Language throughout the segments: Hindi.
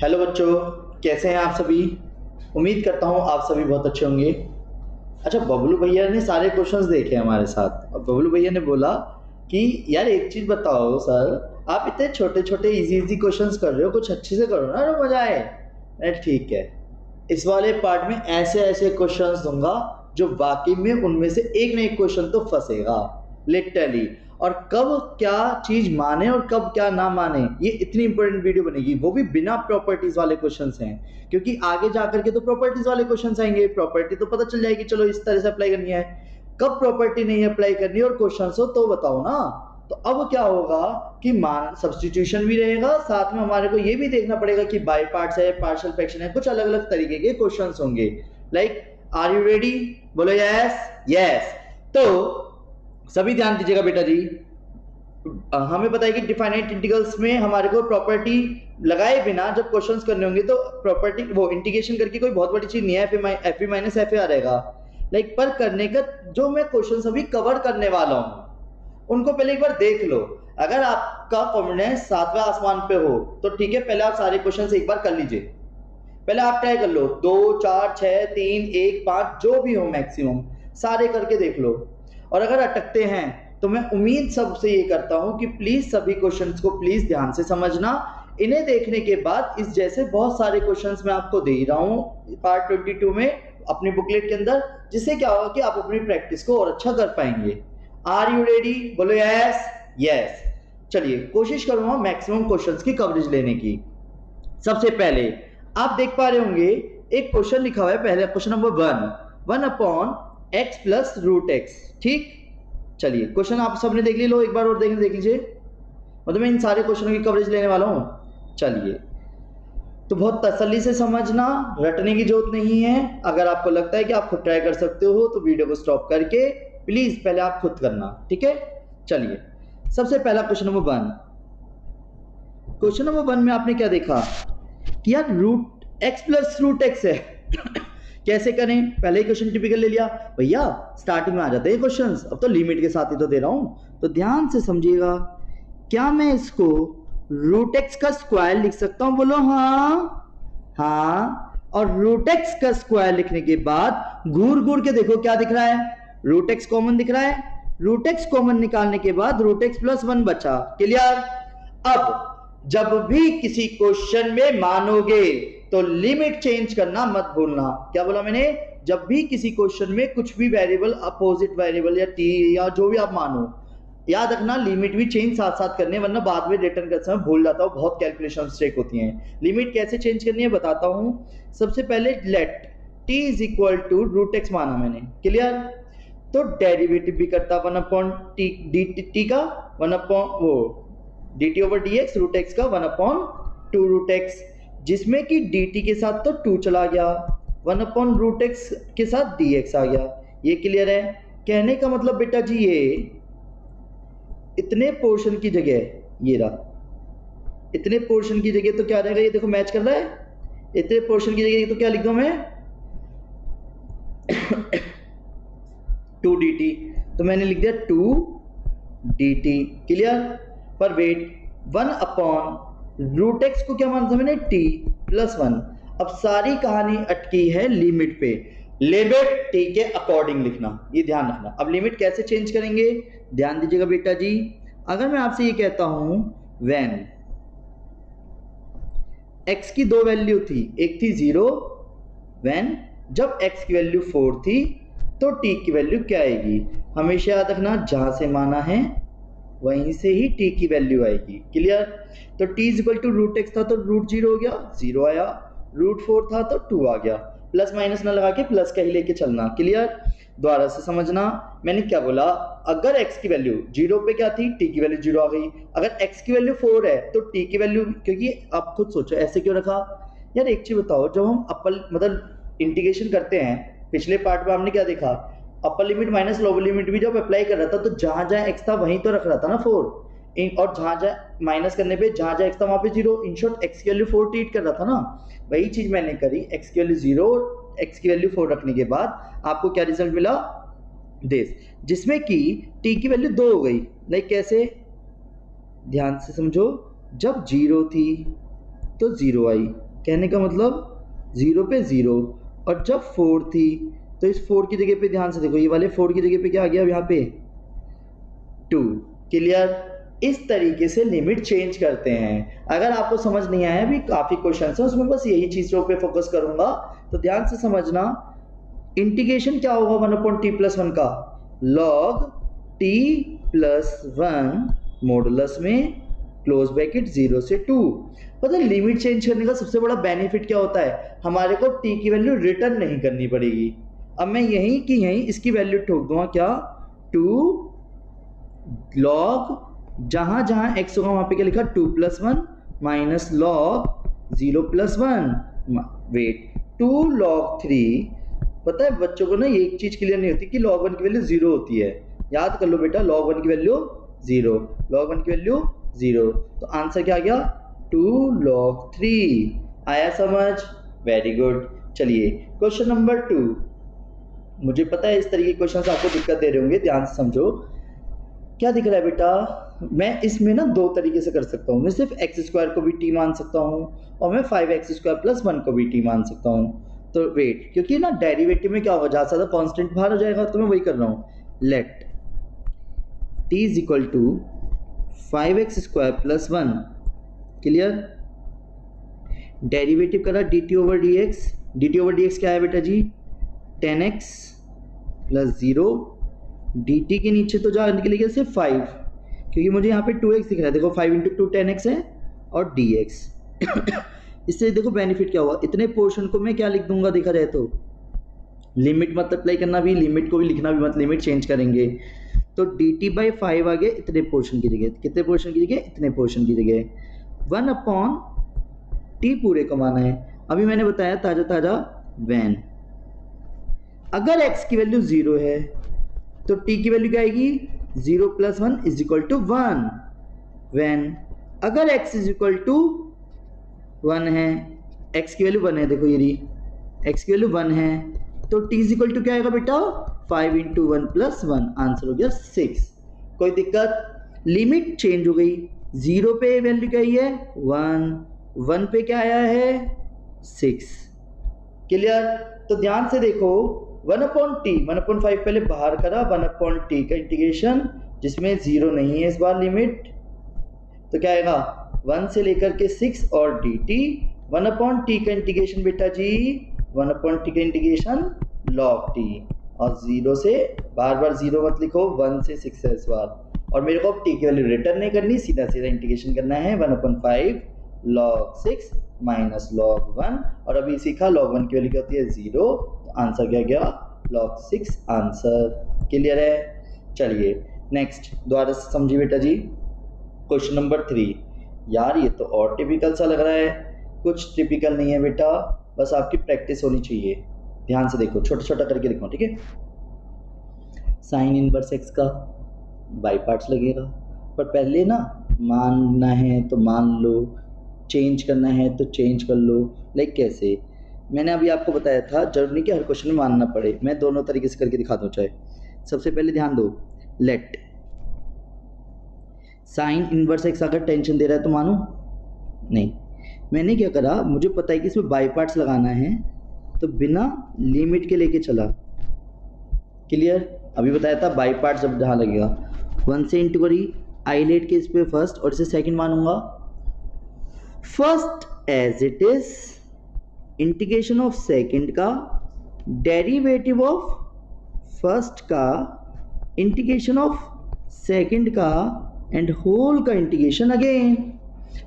हेलो बच्चों, कैसे हैं आप सभी। उम्मीद करता हूँ आप सभी बहुत अच्छे होंगे। अच्छा, बबलू भैया ने सारे क्वेश्चंस देखे हमारे साथ और बबलू भैया ने बोला कि यार एक चीज़ बताओ सर, आप इतने छोटे छोटे इजी इजी क्वेश्चंस कर रहे हो, कुछ अच्छे से करो ना तो मजा आए। अरे ठीक है, इस वाले पार्ट में ऐसे ऐसे क्वेश्चंस दूंगा जो वाकई में उनमें से एक ना एक क्वेश्चन तो फंसेगा लिटरली। और कब क्या चीज माने और कब क्या ना माने, ये इतनी इंपॉर्टेंट वीडियो बनेगी, वो भी बिना प्रॉपर्टीज वाले क्वेश्चंस हैं। क्योंकि आगे जाकर के तो प्रॉपर्टीज वाले क्वेश्चंस आएंगे, प्रॉपर्टी तो पता चल जाएगी, चलो इस तरह से अप्लाई करनी है। कब प्रॉपर्टी नहीं अप्लाई करनी और क्वेश्चन हो तो बताओ ना। तो अब क्या होगा कि मान सब्सटीट्यूशन भी रहेगा, साथ में हमारे को ये भी देखना पड़ेगा कि बाय पार्ट्स है, पार्शियल फ्रैक्शन है, कुछ अलग अलग तरीके के क्वेश्चंस होंगे। Like, are you ready? बोलो यस यस। तो सभी ध्यान दीजिएगा बेटा जी। हमें पता है कि डिफाइनाइट इंटीग्रल्स में हमारे को प्रॉपर्टी लगाए बिना जब क्वेश्चंस करने होंगे तो प्रॉपर्टी वो इंटीग्रेशन करके कोई बहुत बड़ी चीज नहीं है, एफ माइनस एफ आ रहेगा। लाइक, पर करने का जो मैं क्वेश्चन अभी कवर करने वाला हूँ उनको पहले एक बार देख लो। अगर आपका कॉन्फिडेंस सातवें आसमान पे हो तो ठीक है, पहले आप सारे क्वेश्चन एक बार कर लीजिए। पहले आप ट्राई कर लो, 2 4 6 3 1 5 जो भी हो मैक्सिमम सारे करके देख लो। और अगर अटकते हैं तो मैं उम्मीद सबसे ये करता हूं कि प्लीज सभी क्वेश्चंस को प्लीज ध्यान से समझना। इन्हें देखने के बाद इस जैसे बहुत सारे क्वेश्चंस मैं आपको दे रहा हूं पार्ट 22 में अपनी बुकलेट के अंदर, जिससे क्या होगा कि आप अपनी प्रैक्टिस को और अच्छा कर पाएंगे। Are you ready? बोलो यस यस। चलिए, कोशिश करूंगा मैक्सिमम क्वेश्चंस की कवरेज लेने की। सबसे पहले आप देख पा रहे होंगे एक क्वेश्चन लिखा हुआ है, पहले क्वेश्चन नंबर 1 1/x+√x। ठीक, चलिए क्वेश्चन आप सबने देख ली, लो एक बार और देख लीजिए। मतलब मैं इन सारे क्वेश्चनों की कवरेज लेने वाला हूं। चलिए, तो बहुत तसल्ली से समझना, रटने की जरूरत नहीं है। अगर आपको लगता है कि आप खुद ट्राई कर सकते हो तो वीडियो को स्टॉप करके प्लीज पहले आप खुद करना, ठीक है। चलिए, सबसे पहला क्वेश्चन नंबर 1 में आपने क्या देखा कि यार x+√x है। कैसे करें? पहले ही क्वेश्चन टिपिकल ले लिया भैया, स्टार्टिंग में आ जाते हैं क्वेश्चंस, अब तो लिमिट के साथ ही तो दे रहा हूं, तो ध्यान से समझिएगा। क्या मैं इसको √x का स्क्वायर लिख सकता हूं? बोलो हाँ हाँ। और √x का स्क्वायर लिखने के बाद घूर घूर के देखो क्या दिख रहा है, √x कॉमन दिख रहा है। √x कॉमन निकालने के बाद √x+1 बचा। क्लियर? अब जब भी किसी क्वेश्चन में मानोगे तो लिमिट चेंज करना मत भूलना। क्या बोला मैंने? जब भी किसी क्वेश्चन में कुछ भी वेरिएबल, अपोजिट वेरिएबल या टी या जो भी आप मानो, याद रखना लिमिट भी चेंज साथ साथ करनी है, वरना बाद में रिटर्न करते समय भूल जाता हूं, बहुत कैलकुलेशन मिस्टेक होती हैं। लिमिट कैसे चेंज करनी है बताता हूं। सबसे पहले लेट t √x माना मैंने। क्लियर? तो डेरिवेटिव भी करता 1/t dt का 1/ वो dt/dx, √x का 1/2√x, जिसमें कि dt के साथ तो 2 चला गया, 1/√x के साथ dx आ गया। ये क्लियर है? कहने का मतलब बेटा जी, ये इतने पोर्शन की जगह ये रहा, इतने पोर्शन की जगह तो क्या रहेगा, ये देखो मैच कर रहा है। इतने पोर्शन की जगह तो क्या लिख दूं मैं 2dt, तो मैंने लिख दिया 2dt। क्लियर? पर वेट, 1/√x को क्या माना था मैंने? t+1। अब सारी कहानी अटकी है लिमिट पे। लिमिट t के अकॉर्डिंग लिखना, ये ध्यान रखना। अब लिमिट कैसे चेंज करेंगे, ध्यान दीजिएगा बेटा जी। अगर मैं आपसे ये कहता हूं व्हेन x की दो वैल्यू थी, एक थी 0, व्हेन जब x की वैल्यू 4 थी तो t की वैल्यू क्या आएगी? हमेशा याद रखना, जहां से माना है वहीं से ही t की वैल्यू आएगी। क्लियर? तो t √x था तो √0 हो गया, 0 आया। √4 था तो 2 आ गया। प्लस माइनस ना लगा के प्लस का ही लेके चलना। क्लियर? दोबारा से समझना, मैंने क्या बोला। अगर x की वैल्यू 0 पे क्या थी, t की वैल्यू 0 आ गई। अगर x की वैल्यू 4 है तो t की वैल्यू, क्योंकि आप खुद सोचो ऐसे क्यों रखा यार। एक चीज बताओ, जब हम अपर मतलब इंटीग्रेशन करते हैं, पिछले पार्ट में हमने क्या देखा, upper limit minus lower limit भी जब अप्लाई कर रहा था तो जहां जहां x था वहीं तो रख रहा था ना 4, और जहां जहां माइनस करने पे जहां जहां x था वहां पे 0, इन शॉर्ट x की वैल्यू 4 ट्रीट कर रहा था ना। वही चीज मैंने करी, x की वैल्यू 0 और x की वैल्यू 4 रखने के बाद आपको क्या रिजल्ट मिला, दिस, जिसमें कि t की वैल्यू 2 हो गई। लाइक कैसे, ध्यान से समझो, जब 0 थी तो 0 आई, कहने का मतलब 0 पे 0, और जब 4 थी तो इस 4 की जगह पे ध्यान से देखो, ये वाले 4 की जगह पे क्या आ गया अब यहाँ पे 2। क्लियर? इस तरीके से लिमिट चेंज करते हैं। अगर आपको समझ नहीं आया, अभी काफ़ी क्वेश्चन है उसमें, बस यही चीज़ों पे फोकस करूंगा, तो ध्यान से समझना। इंटीग्रेशन क्या होगा 1/t+1 का? log t+1 मॉडुलस में क्लोज ब्रैकेट 0 से 2। पता है लिमिट चेंज करने का सबसे बड़ा बेनिफिट क्या होता है? हमारे को t की वैल्यू रिटर्न नहीं करनी पड़ेगी। अब मैं यहीं की यहीं इसकी वैल्यू ठोक दूंगा, क्या? 2 log, जहां जहां x होगा वहां पे क्या लिखा? 2+1 माइनस log 0+1, वेट 2 log 3। पता है बच्चों को ना ये एक चीज क्लियर नहीं होती कि log 1 की वैल्यू 0 होती है। याद कर लो बेटा, log 1 की वैल्यू 0, log 1 की वैल्यू 0। तो आंसर क्या आ गया? 2 log 3। आया समझ? Very good. चलिए क्वेश्चन नंबर 2। मुझे पता है इस तरीके के क्वेश्चन आपको दिक्कत दे रहे होंगे, ध्यान से समझो। क्या दिख रहा है बेटा? मैं इसमें ना दो तरीके से कर सकता हूँ। मैं सिर्फ x² को भी t मान सकता हूँ और मैं 5x² + 1 को भी t मान सकता हूँ। तो वेट, क्योंकि ना डेरिवेटिव में क्या होगा, ज़्यादा से ज़्यादा कॉन्स्टेंट बाहर हो जाएगा, तो मैं वही कर रहा हूँ। Let t = 5x² + 1। Clear? Derivative करा dt/dx। dt/dx क्या है बेटा जी? 10x + 0 dt के नीचे तो जा निकलेगा सिर्फ 5, क्योंकि मुझे यहाँ पे 2x दिख रहा है। देखो 5 × 2 10x है और dx। इससे देखो बेनिफिट क्या हुआ, इतने पोर्शन को मैं क्या लिख दूंगा देखा जाए तो, लिमिट मत अप्लाई करना भी, लिमिट को भी लिखना भी मत, लिमिट चेंज करेंगे। तो dt/5 आ गए इतने पोर्शन की जगह, कितने पोर्शन की जगह? इतने पोर्शन की जगह 1/t पूरे को माना है। अभी मैंने बताया ताजा ताजा, वैन अगर x की वैल्यू 0 है तो t की वैल्यू क्या आएगी? 0 + 1 = 1। वैन अगर x = 1 है, x की वैल्यू 1 है, देखो ये रही, x की वैल्यू 1 है, तो t = क्या आएगा बेटा? 5 × 1 + 1। आंसर हो गया 6। कोई दिक्कत? लिमिट चेंज हो गई, 0 पे वैल्यू क्या है? 1, 1 पे क्या आया है? 6। क्लियर? तो ध्यान से देखो, 1/t, 1/5 पहले बाहर करा, 1/t का इंटीग्रेशन जिसमें 0 नहीं है इस बार लिमिट, तो क्या आएगा? 1 से लेकर के 6 और dt। 1/t का इंटीग्रेशन बेटा जी, 1/t का इंटीग्रेशन log t, और 0 से बार बार 0 मत लिखो, 1 से 6 है इस बार, और मेरे को t की वैल्यू रिटर्न नहीं करनी, सीधा सीधा इंटीग्रेशन करना है। 1/5 log 6 माइनस log 1, और अभी सीखा log 1 की वैल्यू क्या होती है? 0। तो आंसर क्या गया? log 6 answer. क्लियर है? चलिए नेक्स्ट, दोबारा से समझिए बेटा जी। Question number 3। यार ये तो और टिपिकल सा लग रहा है। कुछ टिपिकल नहीं है बेटा, बस आपकी प्रैक्टिस होनी चाहिए। ध्यान से देखो, छोटा छोटा करके देखो, ठीक है? साइन इनवर्स x का बाई पार्ट्स लगेगा, पर पहले ना मानना है तो मान लो, चेंज करना है तो चेंज कर लो। लाइक कैसे? मैंने अभी आपको बताया था, जरूरी नहीं कि हर क्वेश्चन में मानना पड़े, मैं दोनों तरीके से करके दिखा दूँ चाहे। सबसे पहले ध्यान दो, लेट साइन इनवर्स x अगर टेंशन दे रहा है तो मानो नहीं। मैंने क्या करा, मुझे पता है कि इसमें बाई पार्ट्स लगाना है, तो बिना लिमिट के लेके चला। क्लियर? अभी बताया था बाई पार्ट्स जब जहाँ लगेगा, 1 से इंटू करी, आई लेट के इस पे फर्स्ट और इसे सेकंड मानूंगा। First as it is, integration of second का डेरिवेटिव ऑफ फर्स्ट का, इंटीग्रेशन ऑफ सेकंड का, एंड होल का इंटीग्रेशन अगेन।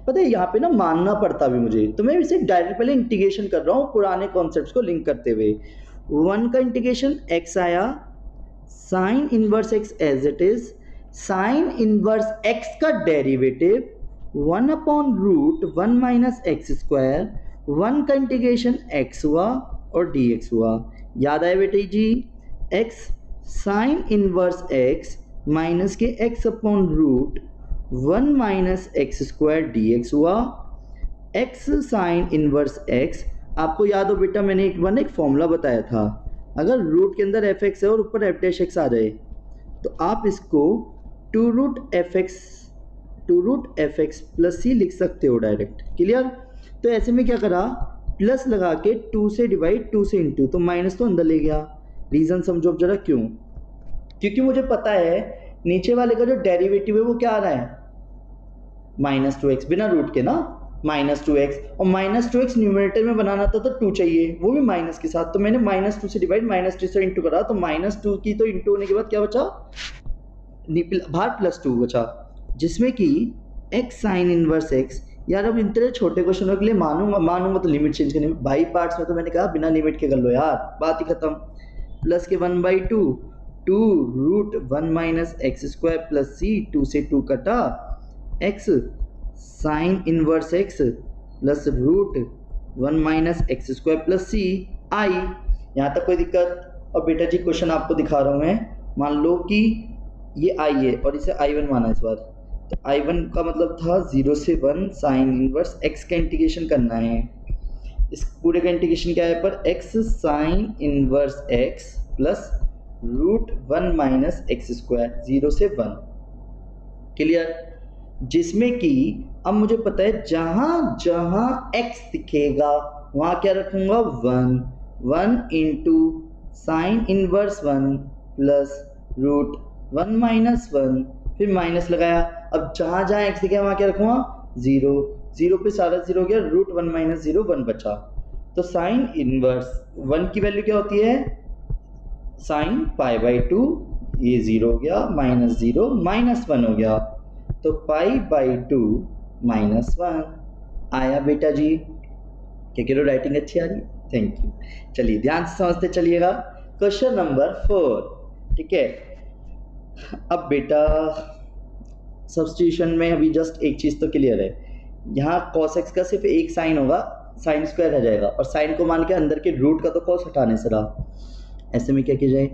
पता है यहाँ पे ना मानना पड़ता भी मुझे, तो मैं इसे डायरेक्ट पहले इंटीग्रेशन कर रहा हूँ पुराने कॉन्सेप्ट्स को लिंक करते हुए। 1 का इंटीग्रेशन x आया, sine inverse x as it is, sine inverse x का डेरिवेटिव 1/√1 - x², 1 का इंटीग्रेशन x हुआ और dx हुआ। याद आया बेटे जी? x sine inverse x minus के x/√1 - x² dx हुआ। x साइन इनवर्स x, आपको याद हो बेटा मैंने एक फॉर्मूला बताया था, अगर रूट के अंदर fx है और ऊपर f' आ जाए तो आप इसको 2√fx + c लिख सकते हो डायरेक्ट। क्लियर? तो ऐसे में क्या करा, प्लस लगा के 2 से डिवाइड, 2 से इंटू, तो माइनस तो अंदर ले गया। रीज़न समझो अब जरा क्यों, क्योंकि मुझे पता है नीचे वाले का जो डेरिवेटिव है वो क्या आ रहा है, -2x, बिना रूट के ना, -2x, और -2x न्यूमरेटर में बनाना था तो 2 चाहिए, वो भी माइनस के साथ, तो मैंने -2 से डिवाइड, -2 से इंटू करा, तो -2 की तो इंटू होने के बाद क्या बचा, बाहर +2 बचा, जिसमें कि x साइन इनवर्स x। यार अब इतने छोटे क्वेश्चनों के लिए मानूंगा तो लिमिट चेंज करनी भाई, पार्ट्स में तो मैंने कहा बिना लिमिट के कर लो यार, बात ही खत्म। प्लस के 1/2, 2 root 1 minus x square plus C, 2 से 2 कटा, x sine inverse x plus root 1 minus x square plus C आई। यहाँ तक कोई दिक्कत? और बेटा जी क्वेश्चन आपको दिखा रहा हूँ मैं, मान लो कि ये i है और इसे i1 माना इस बार, तो i1 का मतलब था 0 से 1 साइन इनवर्स x का इंटीग्रेशन करना है। इस पूरे का इंटीग्रेशन क्या है पर x sine inverse x plus root 1 minus x square 0 से 1। क्लियर? जिसमें कि अब मुझे पता है जहां जहां x दिखेगा वहां क्या रखूंगा, 1 into sine inverse 1 plus root 1 minus 1, फिर माइनस लगाया। अब जहां जहां x दिखेगा वहां क्या रखूंगा, 0 पे सारा 0 हो गया, रूट 1 माइनस 0 1 बचा। तो साइन इनवर्स 1 की वैल्यू क्या होती है, साइन π/2, ये 0 हो गया, -0 -1 हो गया, तो π/2 -1 आया बेटा जी। क्या कह रहे हो, राइटिंग अच्छी आ रही है, थैंक यू। चलिए ध्यान से समझते चलिएगा, क्वेश्चन नंबर 4, ठीक है। अब बेटा सब्स्टिट्यूशन में अभी जस्ट एक चीज़ तो क्लियर है, यहाँ cos x का सिर्फ एक साइन होगा, साइन स्क्वायर रह जाएगा, और साइन को मान के अंदर के रूट का तो cos हटाने से रहा। ऐसे में क्या किया जाए,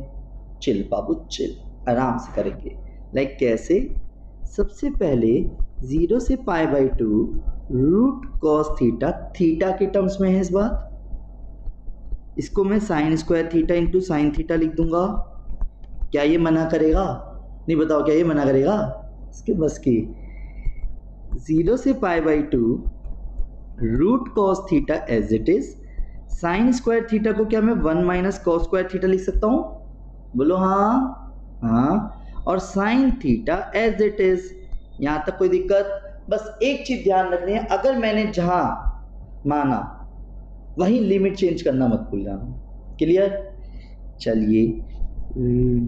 चिल बाबू चिल, आराम से करेंगे। लाइक कैसे, सबसे पहले 0 से π/2 रूट कॉस थीटा, थीटा के टर्म्स में है इस बार, इसको मैं sign square theta into sine theta लिख दूंगा। क्या ये मना करेगा, नहीं बताओ क्या ये मना करेगा, इसके बस की। 0 से π/2 root cos theta as it is, sine square theta को क्या मैं 1 माइनस कॉस स्क्वायर थीटा लिख सकता हूँ, बोलो हाँ हाँ, और sine theta as it is. यहाँ तक कोई दिक्कत? बस एक चीज ध्यान रखनी है, अगर मैंने जहां माना वहीं लिमिट चेंज करना मत भूल जाना। क्लियर? चलिए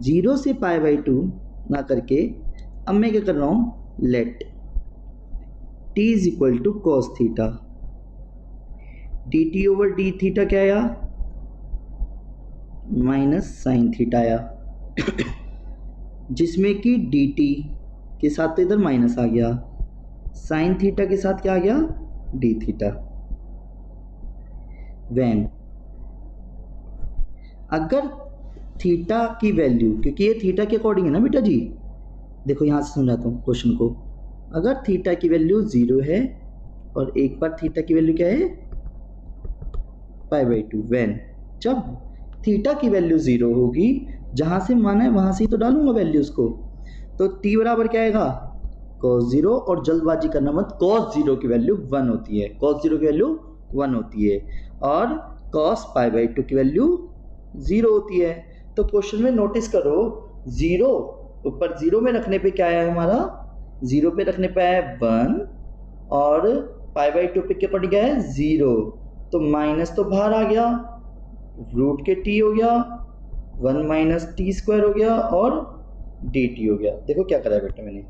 0 से π/2 ना करके अब मैं क्या कर रहा हूँ, let t is equal to cos theta, dt over d theta क्या आया, माइनस साइन थीटा आया, जिसमें कि dt के साथ तो इधर माइनस आ गया, साइन थीटा के साथ क्या आ गया, डी थीटा। वैन अगर थीटा की वैल्यू, क्योंकि ये थीटा के अकॉर्डिंग है ना बेटा जी, देखो यहाँ से समझाता हूँ क्वेश्चन को, अगर थीटा की वैल्यू 0 है और एक बार थीटा की वैल्यू क्या है, π/2, वैन जब थीटा की वैल्यू 0 होगी, जहाँ से माना है वहाँ से ही तो डालूंगा वैल्यूज़ को, तो t बराबर क्या आएगा, cos 0, और जल्दबाजी करना मत, cos 0 की वैल्यू 1 होती है, cos 0 की वैल्यू 1 होती है, और cos π/2 की वैल्यू 0 होती है। तो क्वेश्चन में नोटिस करो, 0 ऊपर 0 में रखने पे क्या है हमारा, 0 पे रखने पे है 1, और π/2 पे क्या पड़ गया है 0, तो माइनस तो बाहर आ गया, रूट के t हो गया, 1 माइनस टी स्क्वायर हो गया, और dt हो गया। देखो क्या करा है बेटा मैंने,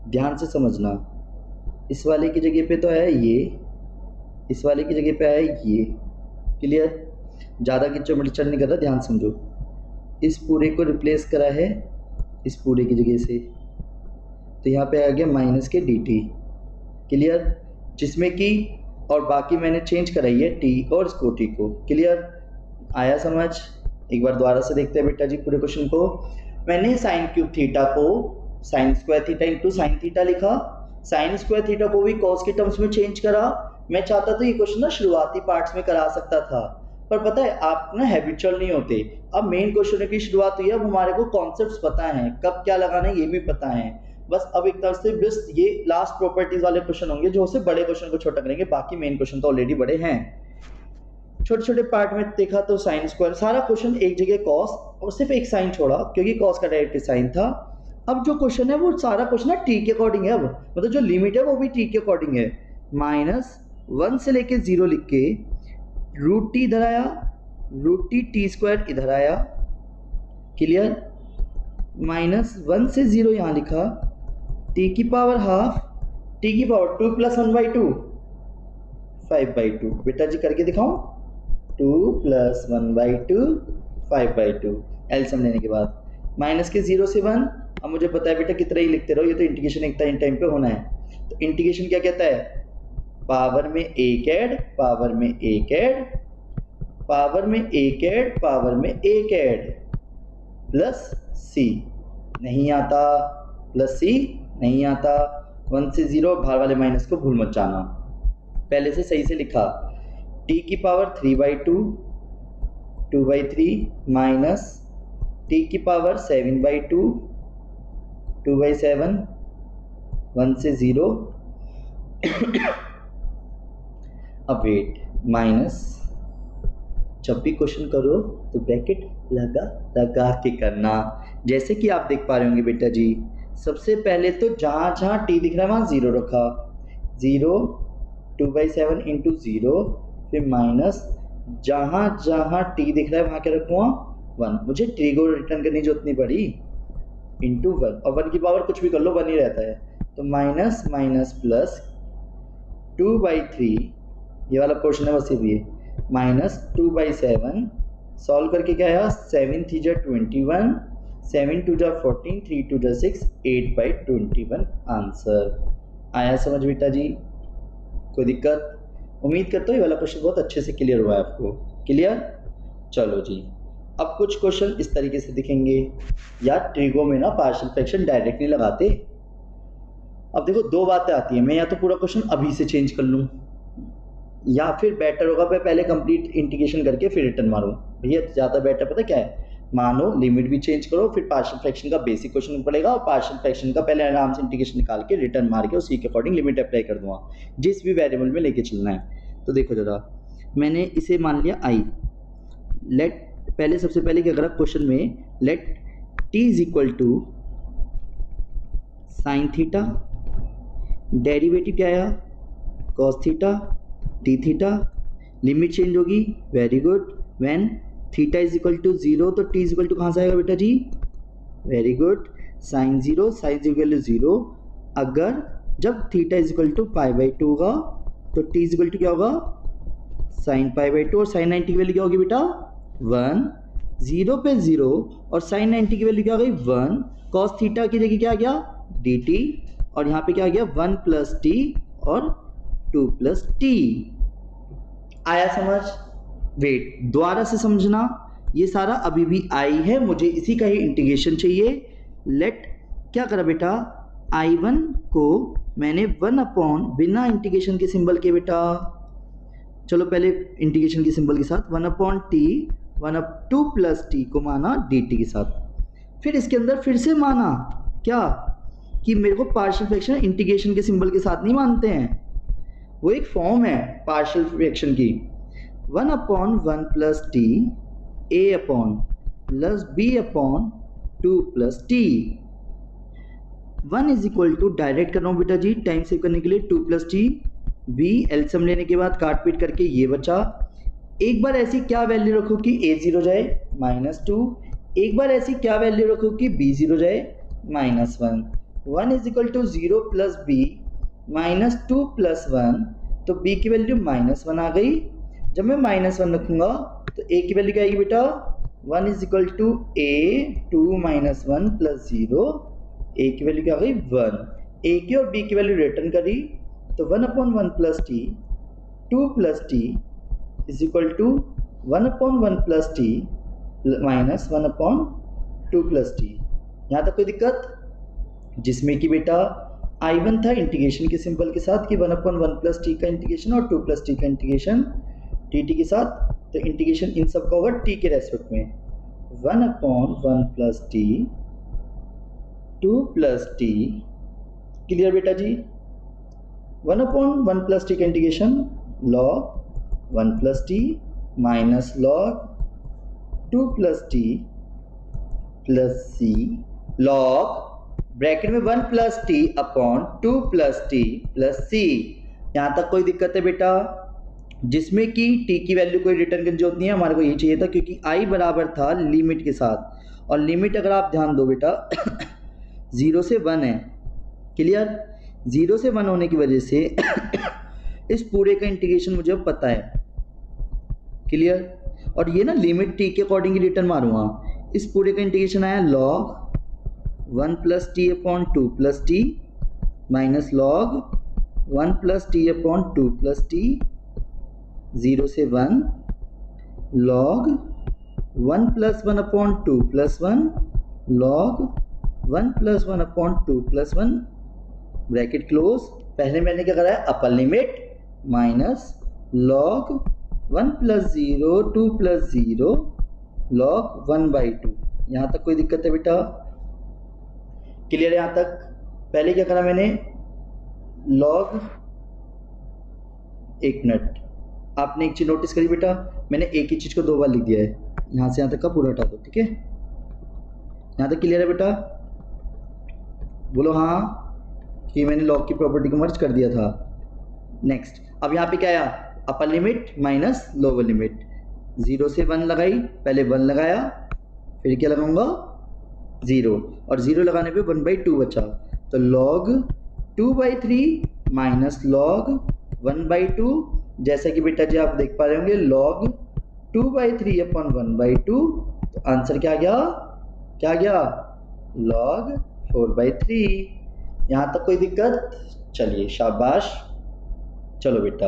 ध्यान से समझना, इस वाले की जगह पे तो है ये, इस वाले की जगह पे है ये। क्लियर? ज़्यादा किचड़ मटिचड़ नहीं कर रहा, ध्यान समझो। इस पूरे को रिप्लेस करा है इस पूरे की जगह से, तो यहाँ पे आ गया माइनस के dt। क्लियर? जिसमें कि और बाकी मैंने चेंज कराई है t और इसको t को। क्लियर? आया समझ? एक बार दोबारा से देखते हैं बेटा जी पूरे क्वेश्चन को। मैंने साइन क्यूब थीटा को sign square theta into sine theta लिखा, साइन स्क्वायर थीटा को भी कॉस के टर्म्स में चेंज करा। मैं चाहता था ये क्वेश्चन ना शुरुआती पार्ट्स में करा सकता था, पर पता है आप ना हैबिचुअल नहीं होते। अब मेन क्वेश्चन की शुरुआत हुई है, अब हमारे को कॉन्सेप्ट्स पता है, कब क्या लगाना है ये भी पता है, बस अब एक तरह से बस ये लास्ट प्रॉपर्टीज वाले क्वेश्चन होंगे जो उससे बड़े क्वेश्चन को छोटा करेंगे, बाकी मेन क्वेश्चन तो ऑलरेडी बड़े हैं। छोटे छोटे पार्ट में देखा तो साइन स्क्वायर, सारा क्वेश्चन एक जगह कॉस और सिर्फ एक साइन छोड़ा क्योंकि कॉस का डायरेक्ट साइन था। अब जो क्वेश्चन है वो सारा क्वेश्चन टी के अकॉर्डिंग है, अब मतलब जो लिमिट है वो भी टी के अकॉर्डिंग है। -1 से लेके 0 लिख के रूट टी इधर आया, रूट टी स्क्वायर इधर आया, क्लियर। -1 से 0 यहाँ लिखा, टी की पावर हाफ, टी की पावर 2 + 1/2 5/2। बेटा जी करके दिखाऊं, 2 + 1/2 5/2 एलसीएम लेने के बाद माइनस के 0 से 1। अब मुझे पता है बेटा कितना ही लिखते रहो, ये तो इंटीग्रेशन एक टाइम पे होना है। तो इंटीग्रेशन क्या कहता है, पावर में एक ऐड, पावर में एक ऐड, पावर में एक ऐड, पावर में एक ऐड, प्लस सी नहीं आता, प्लस सी नहीं आता। 1 से 0 बाहर वाले माइनस को भूल मत जाना, पहले से सही से लिखा। टी की पावर 3/2 2/3 माइनस टी की पावर 7/2 2/7 1 से 0 अब वेट माइनस, जब भी क्वेश्चन करो तो ब्रैकेट लगा के करना। जैसे कि आप देख पा रहे होंगे बेटा जी, सबसे पहले तो जहाँ जहाँ टी दिख रहा है वहाँ 0 रखा, 0 2/7 × 0, फिर माइनस जहाँ जहाँ टी दिख रहा है वहाँ क्या रखूँगा 1। मुझे टी को रिटर्न करने की जरूरत नहीं पड़ी, इंटू 1, और 1 की पावर कुछ भी कर लो 1 ही रहता है। तो माइनस माइनस प्लस 2/3, ये वाला क्वेश्चन है बस ये भी है, -2/7 सॉल्व करके क्या आया, 7 × 3 = 21, 7 × 2 = 14, 3 × 2 = 6, 8/21 आंसर आया। समझ बेटा जी, कोई दिक्कत? उम्मीद करता हूँ ये वाला क्वेश्चन बहुत अच्छे से क्लियर हुआ है आपको। क्लियर? चलो जी, अब कुछ क्वेश्चन इस तरीके से दिखेंगे। यार ट्रिगो में ना पार्शियल फ्रैक्शन डायरेक्ट नहीं लगाते। अब देखो दो बातें आती हैं, मैं या तो पूरा क्वेश्चन अभी से चेंज कर लूँ, या फिर बेटर होगा मैं पहले कंप्लीट इंटीग्रेशन करके फिर रिटर्न मारूँ। भैया ज़्यादा बेटर पता क्या है, मानो लिमिट भी चेंज करो, फिर पार्शियल फ्रैक्शन का बेसिक क्वेश्चन पड़ेगा और पार्शियल फ्रैक्शन का पहले आराम से इंटीग्रेशन निकाल के रिटर्न मार के उसी के अकॉर्डिंग लिमिट अप्लाई कर दूंगा, जिस भी वेरिएबल में लेके चलना है। तो देखो जरा, मैंने इसे मान लिया आई, लेट पहले सबसे पहले क्या करा क्वेश्चन में, let t is equal to sine theta, derivative क्या आया cos theta t theta, limit change होगी, very good. When theta is equal to 0 तो टी इज इक्वल टू कहाँ से आएगा बेटा जी, very good, sine 0 equal to 0। अगर जब थीटा इज इक्वल टू π/2 होगा तो टी इज इक्वल टू क्या होगा, साइन π/2, और साइन 90 की वैल्यू क्या होगी बेटा 1, 0 पे 0, और साइन 90 की वैल्यू क्या हो गई 1, कॉस थीटा की जगह क्या आ गया dt, और यहाँ पे क्या आ गया 1 + t और 2 + t। आया समझ? वेट दोबारा से समझना, ये सारा अभी भी आई है, मुझे इसी का ही इंटीग्रेशन चाहिए। लेट क्या करा बेटा, I1 को मैंने 1 बिना इंटीग्रेशन के सिंबल के बेटा, चलो पहले इंटीग्रेशन के सिंबल के साथ 1/t 2 + t को माना dt के साथ। फिर इसके अंदर फिर से माना क्या कि मेरे को पार्शियल फ्रैक्शन इंटीग्रेशन के सिंबल के साथ नहीं मानते हैं, वो एक फॉर्म है पार्शियल फ्रैक्शन की, 1/1 + t a/ b/2 + t। 1 is equal to, direct कर रहा हूँ बेटा जी टाइम सेव करने के लिए, 2 + t, b एलसीएम लेने के बाद काट पीट करके ये बचा। एक बार ऐसी क्या वैल्यू रखो कि a0 जाए -2, एक बार ऐसी क्या वैल्यू रखो कि b0 जाए -1। 1 इज इक्वल टू 0 + b -2 + 1, तो b की वैल्यू -1 आ गई। जब मैं -1 रखूँगा तो a की वैल्यू क्या आएगी बेटा, 1 is equal to a 2 - 1 + 0, a की वैल्यू क्या आ गई 1, a की और b की वैल्यू रिटर्न करी, तो 1/1 + t 2 + t is equal to 1/1 + t -1/2 + t। यहाँ तक कोई दिक्कत? जिसमें कि बेटा I1 था इंटीग्रेशन के सिंबल के साथ कि 1/1 + t का इंटीग्रेशन और 2 + t का इंटीग्रेशन dt के साथ, तो इंटीग्रेशन इन सब का होगा t के रेस्पेक्ट में, 1/1 + t 2 + t क्लियर बेटा जी? 1/1 प्लस टी का integration log 1 plus t minus log 2 plus t plus c log bracket में 1 plus t upon 2 plus t plus c. यहाँ तक कोई दिक्कत है बेटा? जिसमें कि टी की वैल्यू कोई रिटर्न करने की जरूरत नहीं है, हमारे को ये चाहिए था क्योंकि आई बराबर था लिमिट के साथ, और लिमिट अगर आप ध्यान दो बेटा 0 से 1 है। क्लियर? 0 से 1 होने की वजह से इस पूरे का इंटीग्रेशन मुझे अब पता है। क्लियर? और ये ना लिमिट टी के अकॉर्डिंग ही रिटर्न मारूंगा। इस पूरे का इंटीग्रेशन आया log 1 plus t upon 2 plus t minus log 1 plus t upon 2 plus T 0 से 1 log 1 plus 1 upon 2 plus 1 log 1 plus 1 upon 2 plus 1 bracket close. पहले मैंने क्या करा है? Upper limit minus log 1 plus 0 2 plus 0 log 1/2। यहाँ तक कोई दिक्कत है बेटा? क्लियर है यहाँ तक? पहले क्या करा मैंने? लॉग, एक मिनट, आपने एक चीज़ नोटिस करी बेटा, मैंने एक ही चीज़ को 2 बार लिख दिया है। यहाँ से यहाँ तक का पूरा हटा दो, ठीक है? यहाँ तक क्लियर है बेटा? बोलो हाँ कि मैंने लॉग की प्रॉपर्टी को मर्ज कर दिया था। नेक्स्ट, अब यहाँ पे क्या आया? Upper limit minus lower limit. 0 से 1 लगाई, पहले 1 लगाया, फिर क्या लगाऊंगा? 0, और 0 लगाने पे 1/2 बचा, तो log 2/3 माइनस log 1/2। जैसा कि बेटा जी आप देख पा रहे होंगे log 2/3 अपॉन 1/2, तो आंसर क्या आ गया? क्या आ गया? log 4/3। यहाँ तक कोई दिक्कत? चलिए शाबाश। चलो बेटा,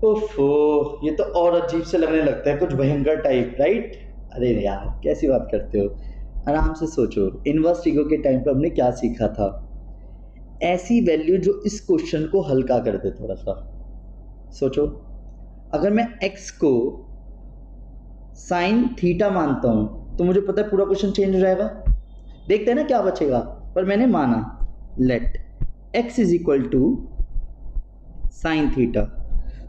ओफो, ये तो और अजीब से लगने लगता है, कुछ भयंकर टाइप, राइट? अरे यार कैसी बात करते हो, आराम से सोचो। इनवर्स ट्रिगर के टाइम पर हमने क्या सीखा था? ऐसी वैल्यू जो इस क्वेश्चन को हल्का कर दे। थोड़ा सा सोचो, अगर मैं x को साइन थीटा मानता हूं तो मुझे पता है पूरा क्वेश्चन चेंज हो जाएगा। देखते हैं ना क्या बचेगा, पर मैंने माना let x is equal to sine theta,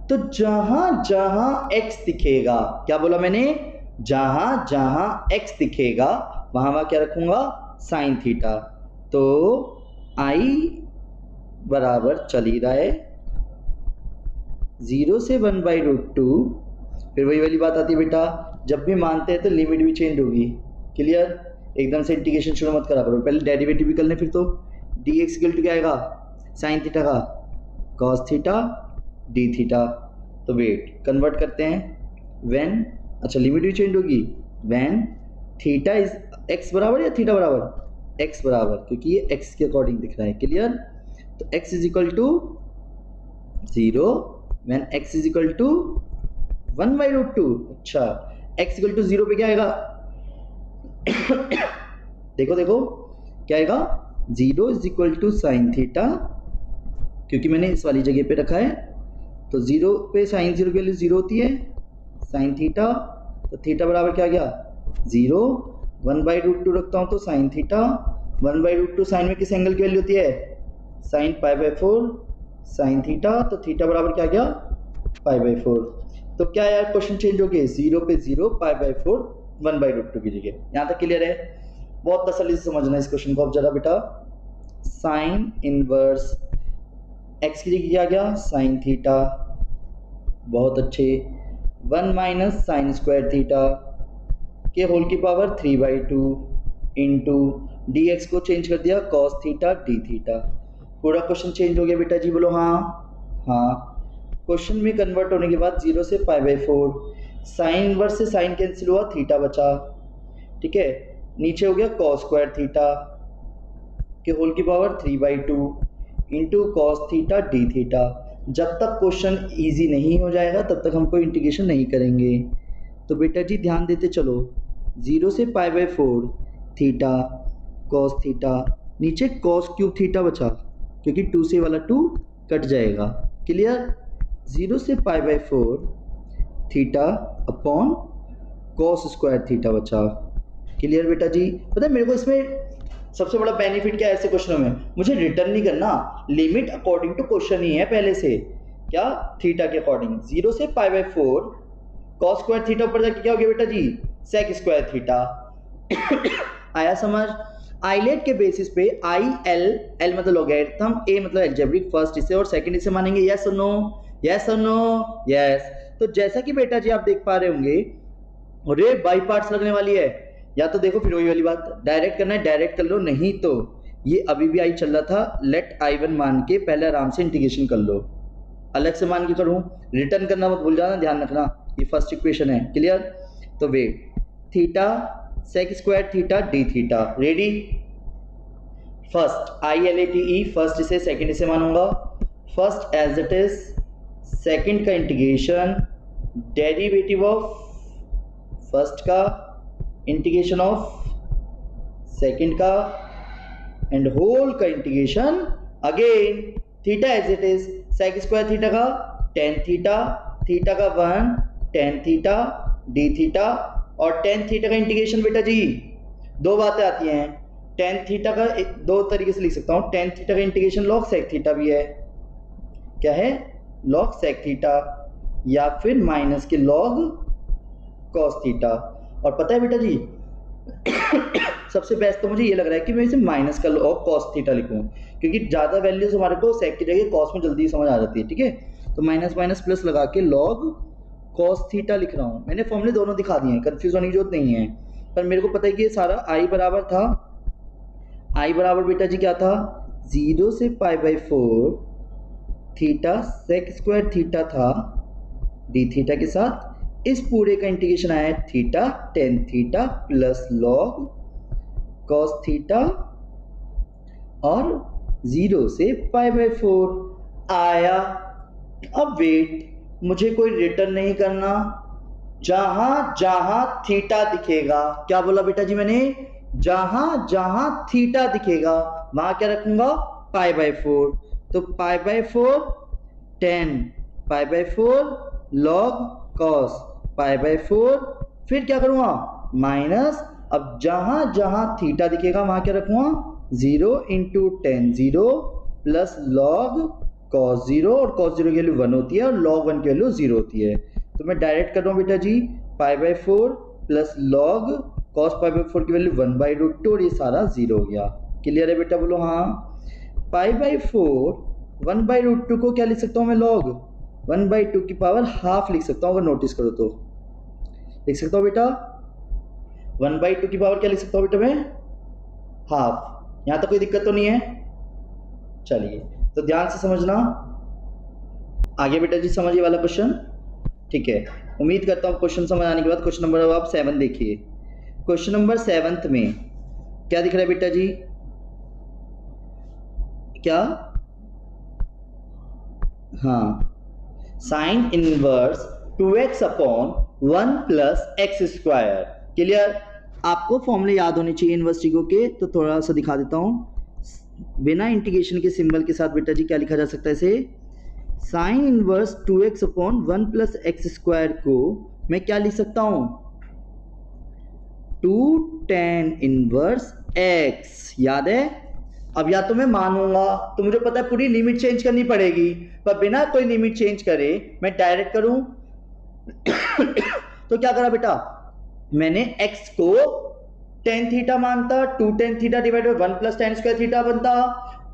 तो जहां जहां x दिखेगा, क्या बोला मैंने? जहां जहां x दिखेगा वहां वहां क्या रखूंगा? Sign theta. तो i बराबर चल ही रहा है 0 से 1/√2। फिर वही वाली बात आती है बेटा, जब भी मानते हैं तो लिमिट भी चेंज होगी। क्लियर? एकदम से इंटीग्रेशन शुरू मत करा करो, पहले डेरिवेटिव भी कर लें। फिर तो dx इक्वल टू क्या आएगा? साइन थीटा का कॉस थीटा डी थीटा। तो वेट कन्वर्ट करते हैं। व्हेन, अच्छा लिमिट भी चेंज होगी, व्हेन थीटा इज x बराबर या थीटा बराबर? x बराबर, क्योंकि ये x के अकॉर्डिंग दिख रहा है। क्लियर? तो x is equal to 0 when x is equal to 1/√2। अच्छा, x इक्वल टू 0 पे क्या आएगा? देखो देखो क्या आएगा? 0 is equal to sine theta, क्योंकि मैंने इस वाली जगह पे रखा है, तो 0 पे साइन 0 की वैल्यू 0 होती है, साइन थीटा, तो थीटा बराबर क्या आ गया? 0, 1/√2 रखता हूँ तो साइन थीटा, 1/√2 साइन में किस एंगल की वैल्यू होती है? साइन π/4 साइन थीटा, तो थीटा बराबर क्या आ गया? π/4। तो क्या यार क्वेश्चन चेंज हो गए? 0 पे 0, π/4 1/√2 की जगह। यहाँ तक क्लियर है? बहुत तसल्ली से समझना इस क्वेश्चन को। अब जरा बेटा, साइन इनवर्स x की जगह क्या आ गया? साइन थीटा, बहुत अच्छे, 1 माइनस साइन स्क्वायर थीटा के होल की पावर 3/2 इंटू dx को चेंज कर दिया cos थीटा डी थीटा। पूरा क्वेश्चन चेंज हो गया बेटा जी, बोलो हाँ। हाँ, क्वेश्चन में कन्वर्ट होने के बाद 0 से π/4, साइन इनवर्स से साइन कैंसिल हुआ, थीटा बचा, ठीक है। नीचे हो गया cos स्क्वायर थीटा के होल की power 3/2 into cos theta d theta. जब तक क्वेश्चन इजी नहीं हो जाएगा तब तक हम कोई इंटीग्रेशन नहीं करेंगे। तो बेटा जी ध्यान देते चलो, 0 से π/4 थीटा कॉस थीटा, नीचे कॉस क्यूब थीटा बचा, क्योंकि 2 से वाला 2 कट जाएगा। क्लियर? 0 से π/4 theta upon cos square theta बचा। क्लियर बेटा जी? पता है मेरे को इसमें सबसे बड़ा बेनिफिट क्या है ऐसे क्वेश्चनों में, मुझे रिटर्न नहीं करना, लिमिट अकॉर्डिंग टू क्वेश्चन ही है पहले से, क्या थीटा के अकॉर्डिंग, 0 से π/4 cos स्क्वायर थीटा ऊपर जाके क्या हो गया बेटा जी, sec स्क्वायर थीटा। आया समझ। आइलेट के बेसिस पे आई एल, एल मतलब लॉगरिथम, ए मतलब अलजेब्रिक, फर्स्ट इसे और सेकंड इसे मानेंगे, यस और नो, यस और नो, यस। तो जैसा कि बेटा जी आप देख पा रहे होंगे रे बाई पार्ट्स लगने वाली है, या तो देखो फिर वही वाली बात, डायरेक्ट करना है डायरेक्ट कर लो, नहीं तो ये अभी भी आई चल रहा था, लेट i1 मान के पहले आराम से इंटीग्रेशन कर लो, अलग से मान के करूं, रिटर्न करना मत भूल जाना, ध्यान रखना, ये फर्स्ट इक्वेशन है, क्लियर। तो wait, theta sec square theta d theta, ready. First I L A T E, first इसे सेकंड इसे मानूंगा, first as it is, second का इंटीग्रेशन, डेरिवेटिव ऑफ फर्स्ट का, इंटीग्रेशन ऑफ सेकंड का, एंड होल का integration again, theta as it is, sec square theta का टेन थीटा, थीटा का 1 टेन थीटा डी थीटा, और टेन थीटा का इंटीग्रेशन बेटा जी दो बातें आती हैं, टेन थीटा का दो तरीके से लिख सकता हूँ, टेन थीटा का इंटीग्रेशन लॉग सेक थीटा भी है, क्या है, लॉग सेक थीटा, या फिर माइनस के लॉग कॉस थीटा। और पता है बेटा जी सबसे बेस्ट तो मुझे ये लग रहा है कि मैं इसे माइनस का लॉग कॉस थीटा लिखूं, क्योंकि ज़्यादा वैल्यूज हमारे को सेक की जगह कॉस में जल्दी समझ आ जाती है, ठीक है। तो माइनस माइनस प्लस लगा के लॉग कॉस थीटा लिख रहा हूँ, मैंने फॉर्मूले दोनों दिखा दिए हैं, कंफ्यूज होने की जरूरत नहीं है, पर मेरे को पता है कि ये सारा आई बराबर था, आई बराबर बेटा जी क्या था, 0 से π/4 थीटा सेक स्क्वायर थीटा था डी थीटा के साथ, इस पूरे का इंटीग्रेशन आया है theta tan theta plus log cos theta, और 0 से π/4 आया। अब वेट, मुझे कोई रिटर्न नहीं करना, जहां जहां थीटा दिखेगा, क्या बोला बेटा जी मैंने, जहां जहां थीटा दिखेगा वहां क्या रखूंगा, π/4, तो π/4 10, π/4 log cos, π/4 फिर क्या करूंगा माइनस, अब जहां जहां थीटा दिखेगा वहां क्या रखूंगा 0 × 10 0 प्लस लॉग cos 0, और cos 0 की वैल्यू 1 होती है और log 1 की वैल्यू 0 होती है, तो मैं डायरेक्ट कर रहा हूँ बेटा जी, π/4 प्लस लॉग cos π/4 की वैल्यू 1/√2, और ये सारा 0 हो गया, क्लियर है बेटा, बोलो हाँ। π/4 1/√2 को क्या लिख सकता हूँ मैं, log 1/2 की पावर हाफ लिख सकता हूँ, अगर नोटिस करो तो लिख सकता हूँ बेटा, 1/2 की पावर क्या लिख सकता हूँ बेटा मैं, हाफ। यहाँ तक कोई दिक्कत तो नहीं है, चलिए तो ध्यान से समझना, आगे बेटा जी समझिए वाला क्वेश्चन, ठीक है। उम्मीद करता हूँ क्वेश्चन समझ आने के बाद क्वेश्चन नंबर आप 7 देखिए, क्वेश्चन नंबर 7 में क्या दिख रहा है बेटा जी, क्या, हाँ, sine inverse 2x upon 1 plus x square, clear. आपको फॉर्मूले याद होने चाहिए इनवर्सिटी के, तो थोड़ा सा दिखा देता हूँ, बिना इंटीग्रेशन के सिंबल के साथ बेटा जी क्या लिखा जा सकता है इसे, sine inverse 2x upon 1 plus x square को मैं क्या लिख सकता हूँ, 2 tan इनवर्स x, याद है। अब या तो मैं मानूंगा, तो मुझे पता है पूरी लिमिट चेंज करनी पड़ेगी, पर बिना कोई लिमिट चेंज करे मैं डायरेक्ट करूं तो क्या करा बेटा, मैंने x को tan थीटा मानता, 2 tan theta divide by 1 plus tan square theta बनता,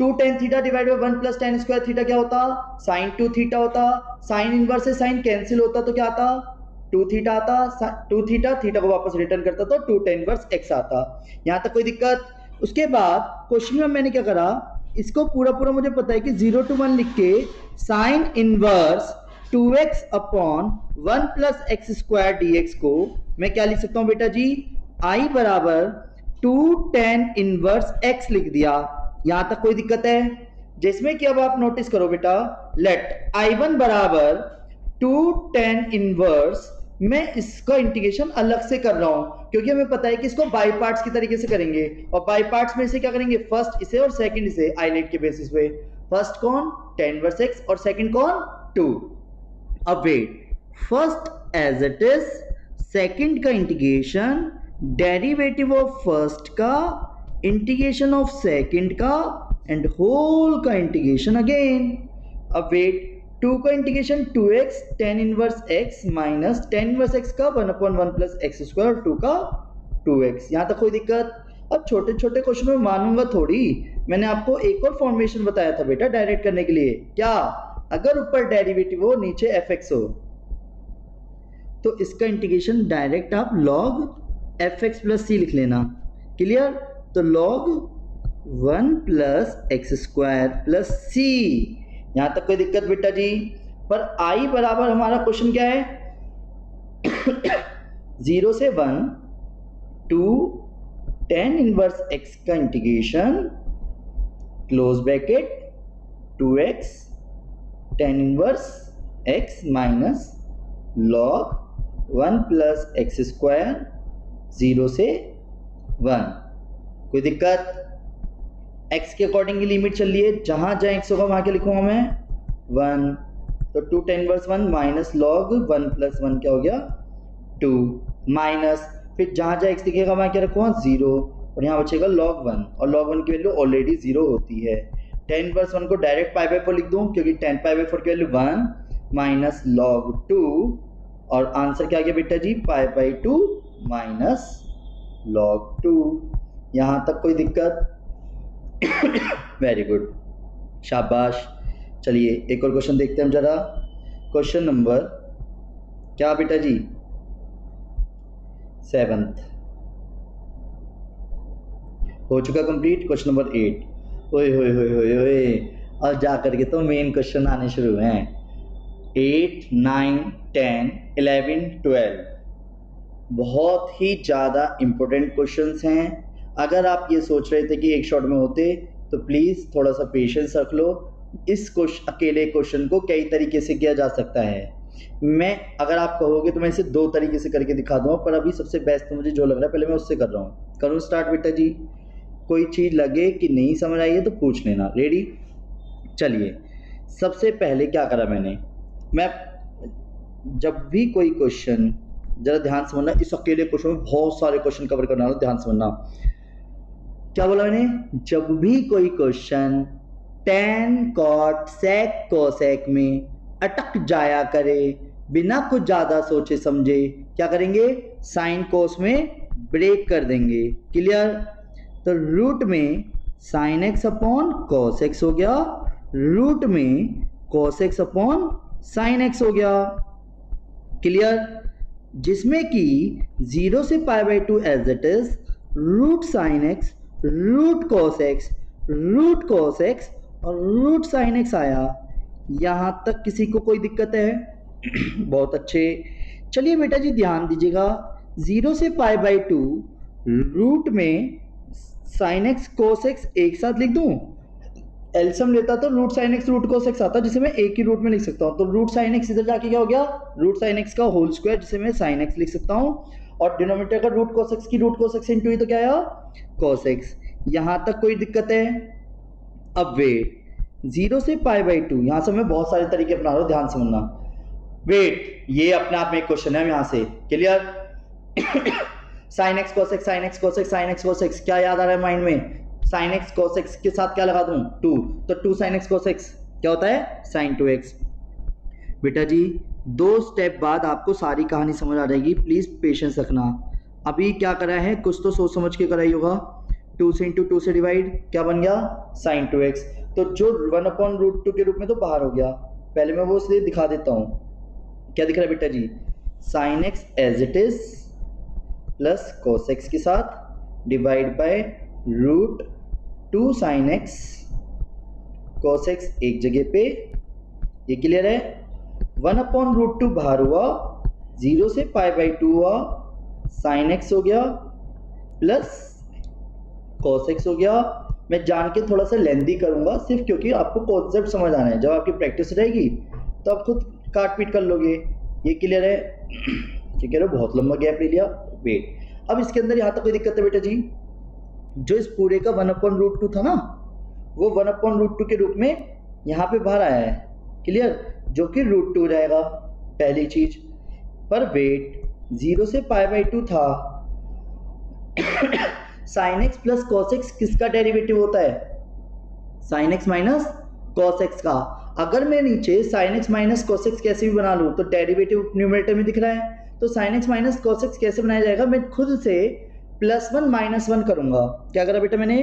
2 tan theta divide by 1 plus tan square theta क्या होता, sin 2 थीटा होता, साइन इनवर्स से साइन कैंसिल होता तो क्या आता, 2 थीटा आता, 2 थीटा, थीटा को वापस रिटर्न करता तो 2 tan इनवर्स x आता। यहाँ तक कोई दिक्कत। उसके बाद क्वेश्चन में मैंने क्या करा, इसको पूरा पूरा मुझे पता है कि 0 to 1 लिख के sine inverse 2x upon 1 plus x square dx को मैं क्या लिख सकता हूं बेटा जी, I बराबर 2 tan इनवर्स x लिख दिया। यहां तक कोई दिक्कत है, जिसमें कि अब आप नोटिस करो बेटा, लेट I1 बराबर 2 tan इनवर्स, मैं इसका इंटीग्रेशन अलग से कर रहा हूं क्योंकि हमें पता है कि इसको बाई पार्ट्स की तरीके से करेंगे, और बाई पार्ट्स में से क्या करेंगे, फर्स्ट इसे और सेकंड इसे आइलेट के बेसिस पे, फर्स्ट कौन tan इनवर्स x और सेकंड कौन 2। अब wait, first as it is, second का इंटीग्रेशन, डेरिवेटिव ऑफ फर्स्ट का इंटीग्रेशन ऑफ सेकंड का एंड होल का इंटीग्रेशन अगेन। अब वेट, 2 का integration 2x tan inverse x minus tan inverse x का 1/1 प्लस एक्स स्क्वायर और 2 का 2x। यहाँ तक कोई दिक्कत? अब छोटे छोटे क्वेश्चन में मानूंगा थोड़ी, मैंने आपको एक और फॉर्मेशन बताया था बेटा डायरेक्ट करने के लिए, क्या? अगर ऊपर डेरिवेटिव हो नीचे fx हो तो इसका इंटीग्रेशन डायरेक्ट आप log fx प्लस c लिख लेना। क्लियर? तो log 1 plus x square plus c। यहां तक कोई दिक्कत बेटा जी? पर i बराबर हमारा क्वेश्चन क्या है? 0 से 1 2 tan इनवर्स x का integration close bracket 2x tan inverse x minus log 1 plus x square 0 से 1। कोई दिक्कत? x के अकॉर्डिंग लिमिट चल रही है, जहां जहां x होगा वहां क्या लिखूंगा मैं? 1। तो 2 tan inverse 1 minus log 1 plus 1 क्या हो गया? 2 माइनस, फिर जहां जहां x दिखेगा वहां क्या रखूंगा? 0, और यहाँ बचेगा log 1, और log 1 की वैल्यू ऑलरेडी 0 होती है। tan इनवर्स 1 को डायरेक्ट पाई बाई 4 लिख दूं, क्योंकि tan पाई बाई 4 की वैल्यू 1 माइनस log 2, और आंसर क्या आ गया बेटा जी? Pi by 2 minus log 2। यहां तक कोई दिक्कत? वेरी गुड, शाबाश। चलिए एक और क्वेश्चन देखते हैं हम जरा। क्वेश्चन नंबर क्या बेटा जी? 7th हो चुका कंप्लीट। Question number 8। ओए होए होए होए होए, और जा करके तो मेन क्वेश्चन आने शुरू हैं। 8 9 10 11 12 बहुत ही ज़्यादा इम्पोर्टेंट क्वेश्चंस हैं। अगर आप ये सोच रहे थे कि एक शॉट में होते तो प्लीज़ थोड़ा सा पेशेंस रख लो। इस अकेले क्वेश्चन को कई तरीके से किया जा सकता है। मैं अगर आप कहोगे तो मैं इसे 2 तरीके से करके दिखा दूंगा, पर अभी सबसे बेस्ट तो मुझे जो लग रहा है पहले मैं उससे कर रहा हूँ। करूँ स्टार्ट बेटा जी? कोई चीज़ लगे कि नहीं समझ आई है तो पूछ लेना। रेडी? चलिए, सबसे पहले क्या करा मैंने, मैं जब भी कोई क्वेश्चन, जरा ध्यान समझना, इस अकेले क्वेश्चन में बहुत सारे क्वेश्चन कवर करना है, ध्यान समझना। क्या बोला मैंने? जब भी कोई question tan cot sec cosec में अटक जाया करे, बिना कुछ ज्यादा सोचे समझे क्या करेंगे? साइन कोस में ब्रेक कर देंगे। क्लियर? तो रूट में sine x upon cos x हो गया, रूट में cos x upon sine x हो गया। क्लियर? जिसमें कि 0 से pi by 2 as it is root sine x, root cos x और रूट साइन एक्स आया। यहां तक किसी को कोई दिक्कत है? बहुत अच्छे। चलिए बेटा जी ध्यान दीजिएगा, 0 से पाई बाई 2 रूट में साइन एक्स कोस एक्स एक साथ लिख दूं, एलसीएम लेता तो root sine x root cos x आता, जिसे मैं एक ही रूट में लिख सकता हूं। तो रूट साइन एक्स इधर जाके क्या हो गया? रूट साइन एक्स का होल स्क्वायर, जिसे मैं साइन एक्स लिख सकता हूं, और डिनोमिनेटर का रूट कोस एक्स की रूट कोस एक्स इंटू ही तो क्या आया? Cos x. यहां तक कोई दिक्कत है? अब वेट, 0 से पाई बाई 2, यहां से मैं बहुत सारे तरीके अपना रहा हूं, ध्यान समझना। वेट, ये अपने आप में एक क्वेश्चन है यहां से। Clear? Sign x cos x, sign x cos x, sign x cos x, क्या याद आ रहा है माइंड में? साइन एक्स कोस एक्स के साथ क्या लगा दूं? 2, तो 2 साइन एक्स कोस एक्स क्या होता है? Sign 2x। बेटा जी 2 स्टेप बाद आपको सारी कहानी समझ आ जाएगी, प्लीज पेशेंस रखना। अभी क्या करा है, कुछ तो सोच समझ के कराई होगा। 2 से इंटू 2 से डिवाइड, क्या बन गया? Sign 2x। तो जो 1/√2 के रूप में तो बाहर हो गया, पहले मैं वो इसलिए दिखा देता हूँ। क्या दिख रहा है बेटा जी? Sine x as it is plus cos x के साथ divide by root 2 sine x cos x एक जगह पे। ये क्लियर है? 1/√2 बाहर हुआ, 0 से पाई बाई 2 हुआ, साइन एक्स हो गया प्लस कोस एक्स हो गया। मैं जान के थोड़ा सा लेंथी करूंगा सिर्फ क्योंकि आपको कॉन्सेप्ट समझ आना है। जब आपकी प्रैक्टिस रहेगी तो आप खुद काट पीट कर लोगे। ये क्लियर है? ठीक है, बहुत लंबा गैप ले लिया। वेट, अब इसके अंदर यहाँ तक कोई दिक्कत है बेटा जी? जो इस पूरे का 1/√2 था ना, वो 1/√2 के रूप में यहाँ पे बाहर आया है। क्लियर? जो कि √2 रहेगा, पहली चीज। पर वेट, 0 से पाई बाई 2 था, sine x plus cos x किसका डेरिवेटिव होता है? Sine x minus cos x का। अगर मैं नीचे sine x minus cos x कैसे भी बना लूँ तो डेरिवेटिव न्यूमरेटर में दिख रहा है, तो sine x minus cos x कैसे बनाया जाएगा? मैं खुद से +1 -1 करूंगा। क्या करा बेटा मैंने?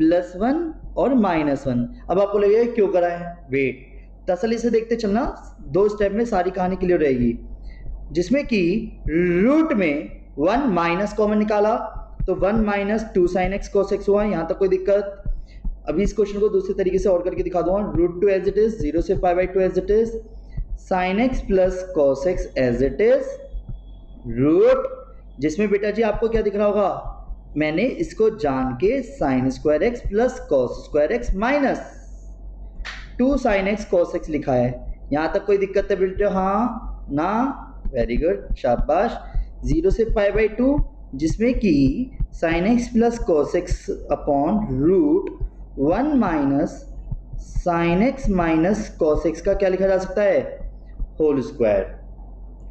+1 और -1। अब आपको लगेगा क्यों करा है? वेट, तसल्ली से देखते चलना, 2 स्टेप में सारी कहानी क्लियर रहेगी। जिसमें कि रूट में 1 माइनस कॉमन निकाला तो 1 - 2 sin x cos x हुआ। यहाँ तक कोई दिक्कत? अभी इस क्वेश्चन को दूसरे तरीके से और करके दिखा दूंगा। √2 एज इट इज, 0 से π/2 as it is, sin x plus cos x as it is, root, जिसमें बेटा जी आपको क्या दिख रहा होगा? मैंने इसको जान के sin² x plus cos² x minus 2 sin x cos x लिखा है। यहाँ तक कोई दिक्कत है बेटा? हाँ ना? वेरी गुड, शाबाश। 0 से π/2, जिसमें कि sin x plus cos x upon √1 minus sin x minus cos x का क्या लिखा जा सकता है? Whole square.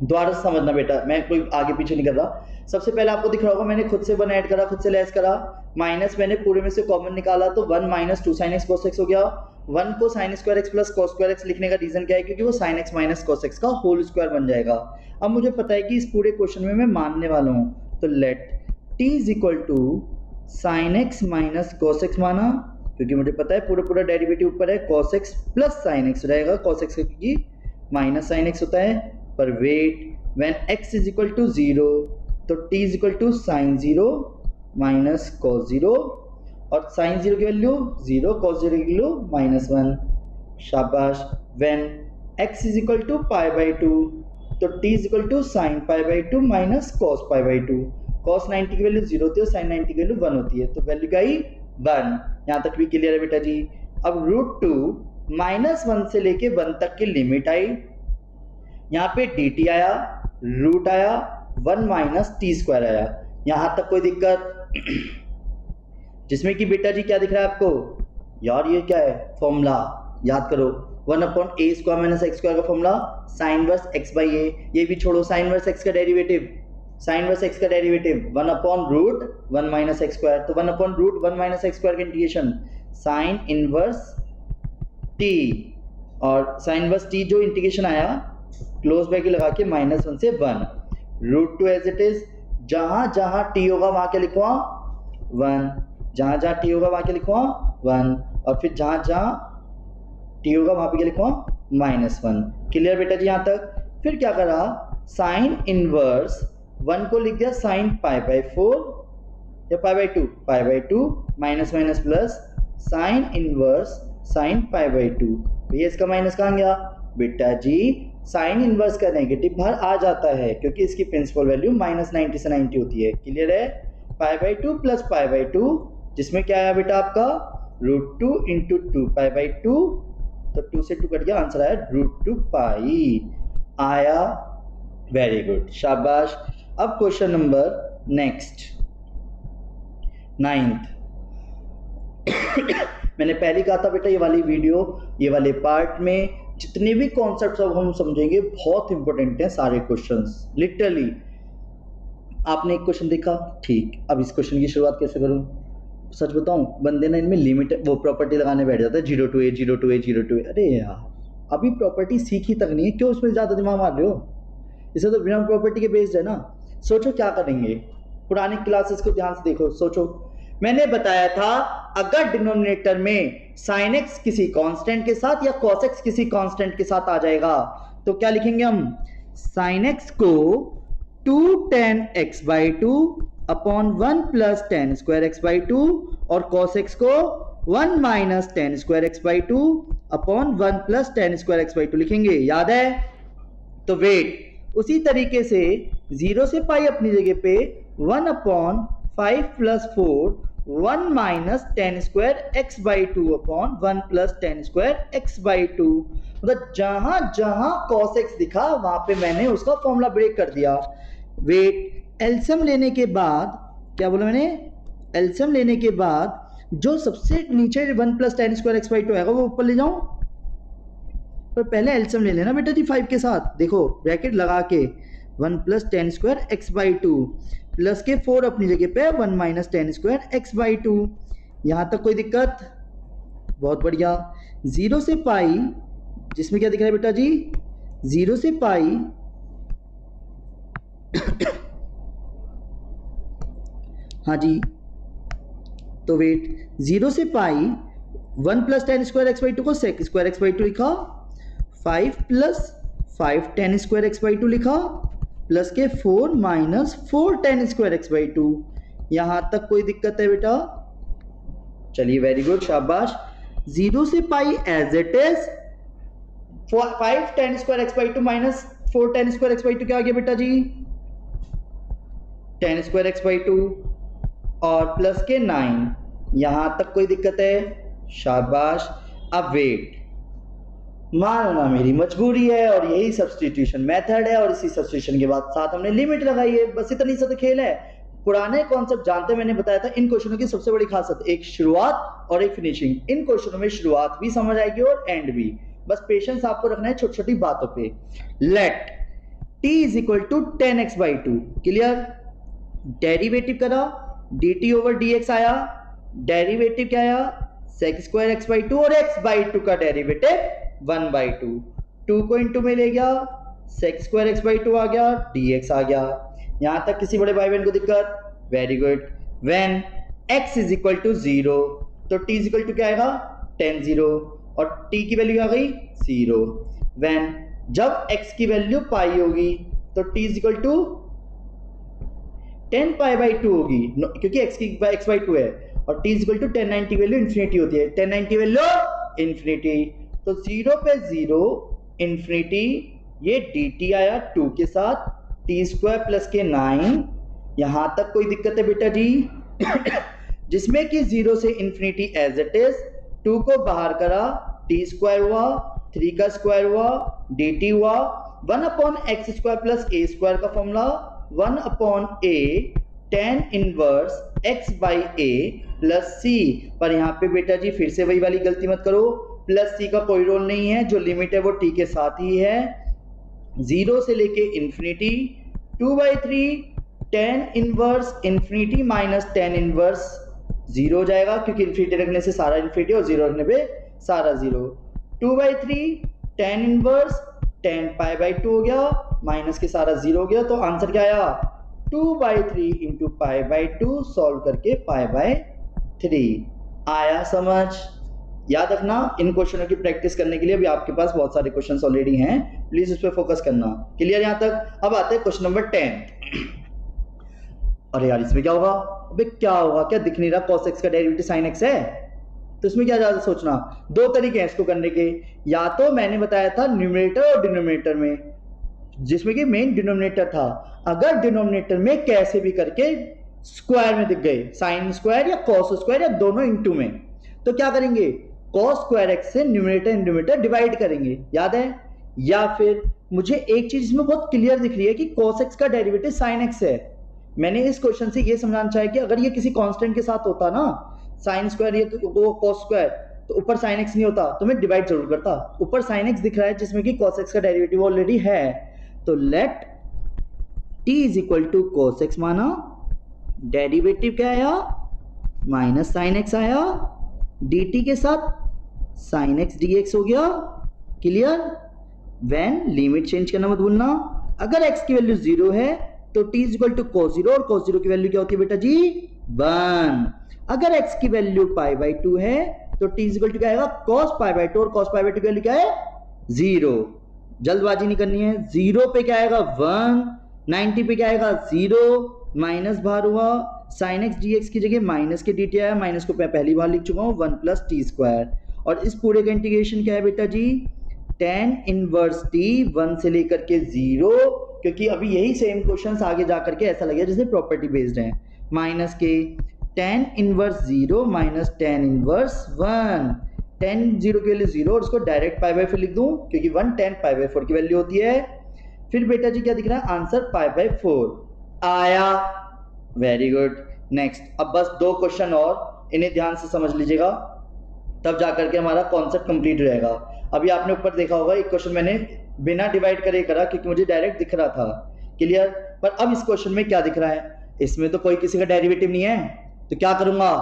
दोबारा समझना बेटा, मैं कोई आगे पीछे नहीं कर रहा। सबसे पहले आपको दिख रहा होगा मैंने खुद से 1 ऐड करा, खुद से लेस करा, माइनस मैंने पूरे में से कॉमन निकाला तो 1 - 2 sin x cos x हो गया। 1 को sin² x plus cos² x लिखने का रीजन क्या है? क्योंकि वो sin x minus cos x का होल स्क्वायर बन जाएगा। अब मुझे पता है कि इस पूरे क्वेश्चन में मैं मानने वाला हूँ, तो let t = sin x minus cos x माना, क्योंकि मुझे पता है पूरा डेरिवेटिव ऊपर है, cos x plus sin x रहेगा, cos x क्योंकि माइनस sin x होता है। पर वेट, व्हेन x = 0 तो t = sin 0 माइनस cos 0, और sin 0 की वैल्यू 0, cos 0 की वैल्यू -1। शाबाश। व्हेन x = π/2 तो t = sin π/2 minus cos π/2। cos 90 की वैल्यू 0 होती है और sin 90 की वैल्यू 1 होती है, तो वैल्यू क्या आई? 1। यहाँ तक भी क्लियर है बेटा जी? अब √2 -1 से लेके 1 तक की लिमिट आई, यहाँ पे dt आया, रूट आया, 1 - t² आया। यहाँ तक कोई दिक्कत? जिसमें कि बेटा जी क्या दिख रहा है आपको? यार ये क्या है? फॉर्मूला याद करो, 1/a² - x² का फॉर्मूला sin इनवर्स x/a। ये भी छोड़ो, sin इनवर्स x का डेरिवेटिव, sin इनवर्स x का डेरिवेटिव 1/√1 - x², तो 1/√1 - x² का इंटीग्रेशन sin इनवर्स t, और sin इनवर्स t जो इंटीग्रेशन आया क्लोज ब्रैकेट लगा के -1 से 1, √2 एज इट इज, जहां जहां t होगा वहां क्या लिखवा? 1, जहां जहां t होगा वहां क्या लिखवा? 1, और फिर जहां जहां t होगा वहां पे क्या लिखवा? -1। क्लियर बेटा जी यहाँ तक? फिर क्या करा? साइन इनवर्स 1 को लिख दिया sin π/4 या π/2, π/2 minus minus plus sine inverse sin π/2। भैया इसका माइनस कहाँ गया? बेटा जी साइन इनवर्स का नेगेटिव बाहर आ जाता है क्योंकि इसकी प्रिंसिपल वैल्यू -90 से 90 होती है। क्लियर है? π/2 प्लस π/2, जिसमें क्या आया बेटा आपका? √2 × 2 π/2, तो 2 से 2 कट गया, आंसर आया √2 π आया। वेरी गुड, शाबाश। अब क्वेश्चन नंबर नेक्स्ट 9th। मैंने पहले कहा था बेटा ये वाली वीडियो, ये वाले पार्ट में जितने भी कॉन्सेप्ट्स अब हम समझेंगे बहुत इंपॉर्टेंट हैं सारे क्वेश्चंस। लिटरली आपने एक क्वेश्चन देखा, ठीक, अब इस क्वेश्चन की शुरुआत कैसे करूं? सच बताऊं, बंदे ना इनमें लिमिट वो प्रॉपर्टी लगाने बैठ जाता है, 0 to a 0 to a 0 to a। अरे यार अभी प्रॉपर्टी सीखी तक नहीं है, क्यों उसमें ज़्यादा दिमाग मार रहे हो? इसे तो बिना प्रॉपर्टी के बेस्ड है ना। सोचो क्या करेंगे, पुरानी क्लासेस को ध्यान से देखो, सोचो। मैंने बताया था अगर डिनोमिनेटर में sin x किसी कांस्टेंट के साथ या cos x किसी कांस्टेंट के साथ आ जाएगा तो क्या लिखेंगे हम? sin x को 2 tan x/2 upon 1 plus tan² x/2 और cos x को 1 minus tan² x/2 upon 1 plus tan² x/2 लिखेंगे। याद है? तो वेट, उसी तरीके से 0 से पाई अपनी जगह पे 1/5 plus 4 1 minus tan² x/2 upon 1 plus tan² x/2। मतलब जहां जहां cos x दिखा वहां पे मैंने उसका फॉर्मूला ब्रेक कर दिया। वेट, एलसीएम लेने के बाद क्या बोला मैंने? एलसीएम लेने के बाद जो सबसे नीचे 1 प्लस tan² x/2 आएगा वो ऊपर ले जाऊं, पर पहले एलसीएम ले लेना बेटा जी 5 के साथ। देखो ब्रैकेट लगा के 1 प्लस tan² x/2, प्लस के 4 अपनी जगह पे 1 minus ten square x by to. यहाँ तक कोई दिक्कत? बहुत बढ़िया। 0 से पाई, जिसमें क्या दिख रहा है बेटा जी? 0 से पाई हाँ जी, तो वेट, 0 से pi 1 plus tan square x by two को sec square x by two लिखा, 5 plus 5 tan square x by two लिखा, प्लस के 4 minus 4 tan square x by two. यहां तक कोई दिक्कत है बेटा? चलिए वेरी गुड, शाबाश। 0 से pi as it is, 5 tan square x by two minus 4 tan square x by two क्या आ गया बेटा जी? Tan square x by two और प्लस के 9। यहां तक कोई दिक्कत है? शाबाश। अब वेट, मानना मेरी मजबूरी है और यही सब्स्टिट्यूशन मेथड है, और इसी सब्स्टिट्यूशन के बाद साथ हमने लिमिट लगाई है। बस इतनी सा तो खेल है। पुराने कॉन्सेप्ट जानते, मैंने बताया था इन क्वेश्चनों की सबसे बड़ी खासियत एक शुरुआत और एक फिनिशिंग। इन क्वेश्चनों में शुरुआत भी समझ आएगी और एंड भी। बस पेशेंस आपको रखना है छोटी छोटी बातों पे। Let t is equal to 10x by two, clear? Derivative करा, dt ओवर dx आया, डेरिवेटिव क्या आया? sec square x by two, और x बाई टू का डेरिवेटिव 1 बाई टू। 2 को इंटू में ले गया, sec square x by two आ गया, dx आ गया। यहां तक किसी बड़े भाई बहन को दिक्कत? Very good. When x is equal to 0, तो t इज इक्वल टू क्या आएगा? 10 0, और t की वैल्यू आ गई 0। व्हेन जब x की वैल्यू पाई होगी तो t is equal to 10 pi by two होगी, क्योंकि x बाई टू है, और t इज इक्वल टू 1090 की वैल्यू इन्फिनिटी होती है। 1090 वैल्यू इन्फिनिटी, तो 0 पे 0 इन्फिनिटी, ये dt आया 2 के साथ, t स्क्वायर प्लस के 9। यहां तक कोई दिक्कत है बेटा जी? जिसमें कि 0 से इन्फिनिटी एज इट इज, 2 को बाहर करा, t स्क्वायर हुआ, 3 का स्क्वायर हुआ, dt हुआ, 1 upon x square plus a square का formula 1 upon a tan inverse x by a plus c। पर यहाँ पे बेटा जी फिर से वही वाली गलती मत करो, प्लस c का कोई रोल नहीं है, जो लिमिट है वो t के साथ ही है। 0 से लेके infinity, 2 by 3 tan inverse infinity minus tan inverse 0 हो जाएगा, क्योंकि इन्फिनिटी रखने से सारा इन्फिनिटी और 0 रखने पे सारा 0। 2 by 3 tan inverse tan pi by 2 हो गया, माइनस के सारा 0 हो गया, तो आंसर क्या आया? 2 by 3 into pi by 2, solve करके पाई बाई 3 आया। समझ? याद रखना, इन क्वेश्चनों की प्रैक्टिस करने के लिए भी आपके पास बहुत सारे क्वेश्चंस ऑलरेडी हैं, प्लीज उस पर फोकस करना। क्लियर यहां तक? अब आते हैं क्वेश्चन नंबर 10। अरे यार इसमें क्या होगा? अबे क्या होगा? क्या दिख नहीं रहा? cos x का डेरिवेटिव sin x है, तो इसमें क्या ज्यादा सोचना। दो तरीके हैं इसको करने के, या तो मैंने बताया था न्यूमरेटर और डिनोमिनेटर में, जिसमें कि मेन डिनोमिनेटर था। अगर डिनोमिनेटर में कैसे भी करके स्क्वायर में दिख गए, साइन स्क्वायर या कॉस स्क्वायर या दोनों इनटू में, तो क्या करेंगे? कॉस स्क्वायर एक्स से न्यूमरेटर डिनोमिनेटर डिवाइड करेंगे, याद है? या फिर मुझे एक चीज इसमें बहुत क्लियर दिख रही है कि cos x का डेरिवेटिव sin x है। मैंने इस क्वेश्चन से ये समझाना चाहा कि अगर ये किसी कांस्टेंट के साथ होता ना, साइन स्क्वायर ये तो वो cos स्क्वायर, तो ऊपर sin x नहीं होता तो मैं डिवाइड जरूर करता। ऊपर sin x दिख रहा है जिसमें कि cos x का डेरिवेटिव ऑलरेडी है, तो let t is equal to cos x माना, डेरिवेटिव क्या आया? माइनस sin x आया, dt के साथ sin x dx हो गया। क्लियर? व्हेन लिमिट चेंज करना मत भूलना। अगर x की वैल्यू 0 है तो t is equal to cos 0, और cos 0 की वैल्यू क्या होती है बेटा जी? 1। अगर x की वैल्यू पाई बाई 2 है तो t इज इक्वल टू क्या आएगा? cos पाई बाई 2, और cos पाई बाई 2 की वैल्यू क्या है? 0। जल्दबाजी नहीं करनी है। 0 पे क्या आएगा? 1, 90 पे क्या आएगा? 0, माइनस बाहर हुआ, sin x dx की जगह माइनस के dt आया, माइनस को मैं पहली बार लिख चुका हूँ, 1 प्लस टी स्क्वायर। और इस पूरे का इंटीग्रेशन क्या है बेटा जी? tan इनवर्स t 1 से लेकर के 0, क्योंकि अभी यही सेम क्वेश्चंस आगे जा करके ऐसा लगेगा जैसे प्रॉपर्टी बेस्ड है, माइनस के tan inverse 0 minus tan inverse 1, tan 0 की वैल्यू 0, और उसको डायरेक्ट पाई बाई 4 लिख दूं, क्योंकि 1 tan पाई बाई 4 की वैल्यू होती है। फिर बेटा जी क्या दिख रहा है? आंसर पाई बाई 4 आया। Very good. नेक्स्ट, अब बस 2 क्वेश्चन और, इन्हें ध्यान से समझ लीजिएगा, तब जाकर के हमारा कॉन्सेप्ट कंप्लीट रहेगा। अभी आपने ऊपर देखा होगा एक क्वेश्चन मैंने बिना डिवाइड करे करा, क्योंकि मुझे डायरेक्ट दिख रहा था। क्लियर? पर अब इस क्वेश्चन में क्या दिख रहा है? इसमें तो कोई किसी का डेरिवेटिव नहीं है, तो क्या करूंगा,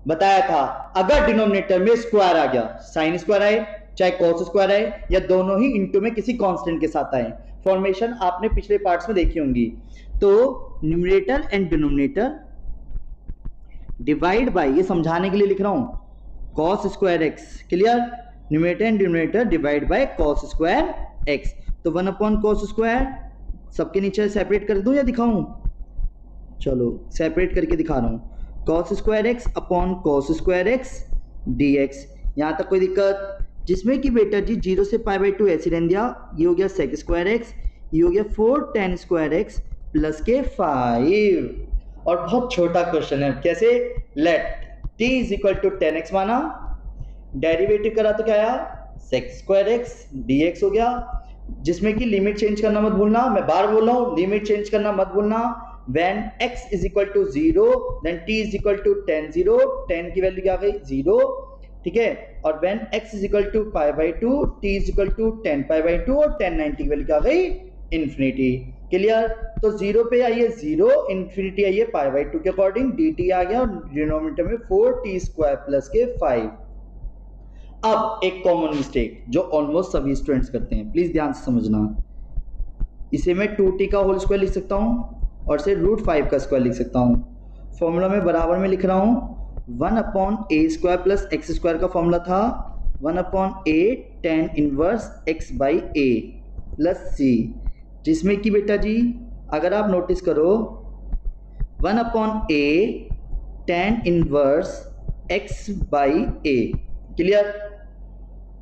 बताया था अगर डिनोमिनेटर में स्क्वायर आ गया, साइन स्क्वायर आए चाहे कॉस स्क्वायर आए या दोनों ही इनटू में किसी कांस्टेंट के साथ आए, फॉर्मेशन आपने पिछले पार्ट्स में देखी होंगी। तो numerator and denominator divide by, ये समझाने के लिए लिख रहा हूं, cos square x, clear, numerator and denominator divide by cos square x. तो 1 अपॉन cos स्क्वायर, सबके नीचे सेपरेट कर दूं या दिखाऊं, चलो सेपरेट करके दिखा रहा हूं, cos square x upon cos square x dx। यहां तक कोई दिक्कत, जिसमें कि बेटा जी 0 से पाई बाई 2 ऐसे रहने दिया, ये हो गया sec स्क्वायर एक्स, ये हो गया 4 tan स्क्वायर एक्स प्लस के 5। और बहुत छोटा क्वेश्चन है, कैसे, let t is equal to 10x माना, डेरिवेटिव करा तो क्या आया, sec स्क्वायर एक्स dx हो गया, जिसमें कि लिमिट चेंज करना मत भूलना, मैं बार बोल रहा हूं, लिमिट चेंज करना मत भूलना। when x is equal to 0 then t is equal to tan 0, tan की वैल्यू क्या आ गई 0, ठीक है, और when x is equal to pi by 2 t is equal to tan pi by 2 और tan 90 की वैल्यू क्या आ गई इन्फिनिटी, क्लियर। तो 0 पे आइए 0, इन्फिनिटी आइए पाई बाई 2 के अकॉर्डिंग, dt आ गया और डिनोमिनेटर में 4t स्क्वायर प्लस के 5। अब एक कॉमन मिस्टेक जो ऑलमोस्ट सभी स्टूडेंट्स करते हैं, प्लीज ध्यान से समझना, इसे मैं 2t का होल स्क्वायर लिख सकता हूं और से √5 का स्क्वायर लिख सकता हूं। फॉर्मूला में बराबर में लिख रहा हूं, 1 upon a square plus x square का फॉर्मूला था 1 upon a tan inverse x by a plus c, जिसमें कि बेटा जी अगर आप नोटिस करो 1 upon a tan inverse x by a, clear.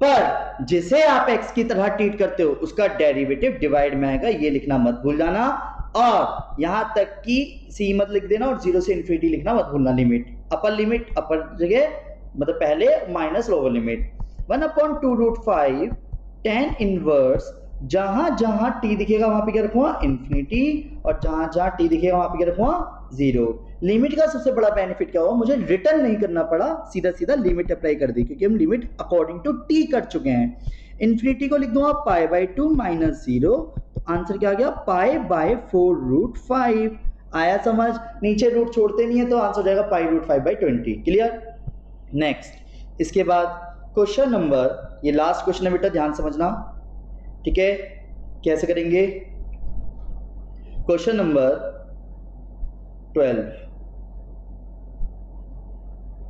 पर जिसे आप x की तरह ट्रीट करते हो उसका डेरिवेटिव डिवाइड में आएगा, ये लिखना मत भूल जाना, और यहां तक कि c मत लिख देना और 0 से इन्फिनिटी लिखना मत भूलना, लिमिट अपर जगह मतलब पहले minus lower limit. 1 upon 2√5 tan inverse, जहां जहां t दिखेगा वहां पे क्या रखूंगा इन्फिनिटी, और जहां जहां t दिखेगा वहां पे क्या रखूंगा 0। लिमिट का सबसे बड़ा बेनिफिट क्या हुआ, मुझे रिटर्न नहीं करना पड़ा, सीधा सीधा लिमिट अप्लाई कर दी, क्योंकि हम लिमिट अकॉर्डिंग टू t कर चुके हैं। इन्फिनिटी को लिख दूंगा पाई बाई 2 माइनस 0, तो आंसर क्या आ गया पाई बाई 4√5। आया समझ, नीचे रूट छोड़ते नहीं है तो आंसर हो जाएगा पाई√5 बाई 20, क्लियर। नेक्स्ट, इसके बाद क्वेश्चन नंबर, ये लास्ट क्वेश्चन है बेटा, ध्यान समझना, ठीक है, कैसे करेंगे, क्वेश्चन नंबर 12,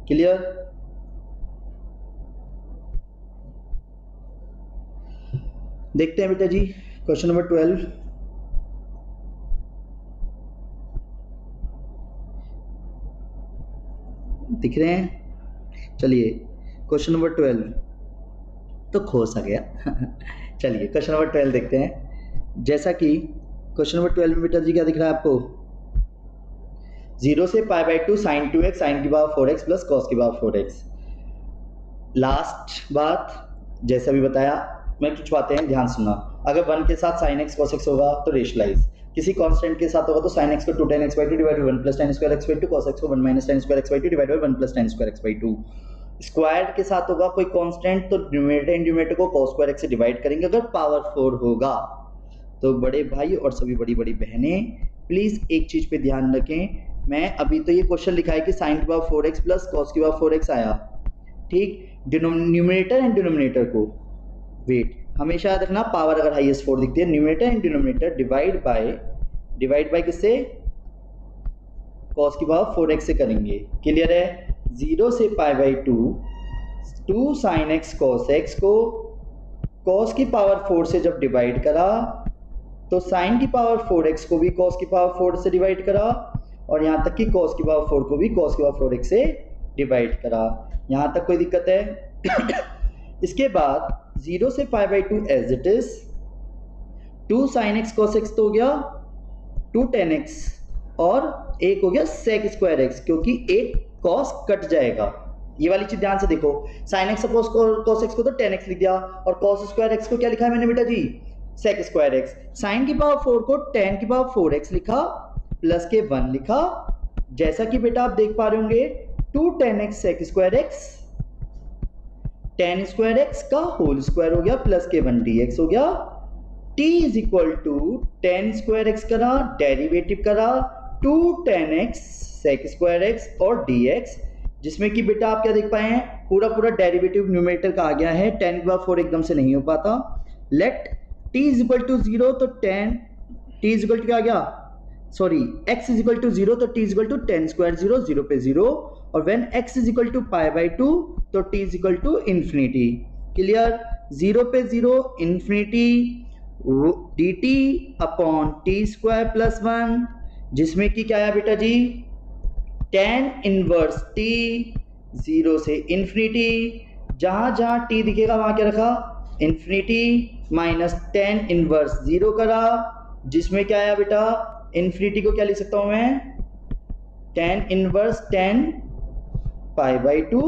क्लियर। देखते हैं बेटा जी क्वेश्चन नंबर 12, दिख रहे हैं, चलिए क्वेश्चन नंबर 12 तो खोस आ गया चलिए क्वेश्चन नंबर 12 देखते हैं। जैसा कि क्वेश्चन नंबर 12 में बेटा जी क्या दिख रहा है आपको, 0 से pi by 2 sine 2x sine की पावर 4x प्लस कॉस की पावर 4x। लास्ट बात जैसा भी बताया, मैं कुछ बातें हैं ध्यान सुनना, अगर 1 के साथ साइन एक्स कॉस एक्स होगा तो रेशनलाइज, किसी कांस्टेंट के साथ होगा तो साइन एक्स को 2 tan x by 2 divide by 1 plus tan square x by 2, cos x को 1 minus tan square x by 2 divide by 1 plus tan square x by 2। Square के साथ होगा कोई कांस्टेंट तो न्यूमरेटर एंड डिनोमिनेटर को cos स्क्वायर x से डिवाइड करेंगे, अगर पावर 4 होगा। तो बड़े भाई और सभी बड़ी बड़ी बहनें प्लीज एक चीज पे ध्यान रखें, मैं अभी तो ये क्वेश्चन लिखा है कि साइन की पावर 4x प्लस कॉस की पावर 4x आया, ठीक, न्यूमरेटर एंड डिनोमिनेटर को वेट हमेशा याद रखना, पावर अगर हाईएस्ट 4 दिखती है, numerator and denominator divide by किससे, cos की पावर 4x से करेंगे, क्लियर है। 0 से pi by 2 sine x cos x को cos की पावर 4 से जब डिवाइड करा तो साइन की पावर 4x को भी cos की पावर 4 से डिवाइड करा, और यहाँ तक कि cos की पावर 4 को भी cos की पावर 4x से डिवाइड करा। यहाँ तक कोई दिक्कत है इसके बाद 0 से pi by 2 as it is, 2 sine x cos x तो हो गया 2 tan x, और एक हो गया sec स्क्वायर एक्स, क्योंकि एक cos कट जाएगा, ये वाली चीज ध्यान से देखो, sin x suppose cos x को तो tan x लिख दिया, और cos स्क्वायर x को क्या लिखा है मैंने बेटा जी sec स्क्वायर एक्स, sin की पावर 4 को tan की पावर 4x लिखा प्लस के 1 लिखा, जैसा कि बेटा आप देख पा रहे होंगे 2 tan x sec square x, tan square x का होल स्क्वायर हो गया प्लस के 1 dx हो गया, t is equal to tan square x करा, डेरिवेटिव करा, 2 tan x sec square x और dx, जिसमें कि बेटा आप क्या देख पाए हैं, पूरा पूरा डेरिवेटिव न्यूमरेटर का आ गया है, 10 की पावर 4 एकदम से नहीं हो पाता। Let t is equal to 0, तो tan t is equal to क्या आ गया, sorry x is equal to 0, तो t is equal to tan square 0, 0 पे 0, और when x is equal to pi by 2, तो t is equal to infinity. Clear, 0 पे 0 infinity dt upon t square plus 1, जिसमें कि क्या है बेटा जी, tan इनवर्स t 0 से इन्फिनिटी, जहां जहां t दिखेगा वहां क्या रखा, इन्फिनिटी, माइनस tan इनवर्स 0 करा, जिसमें क्या आया बेटा, इन्फिनिटी को क्या लिख सकता हूं मैं, tan inverse 10 pi by 2,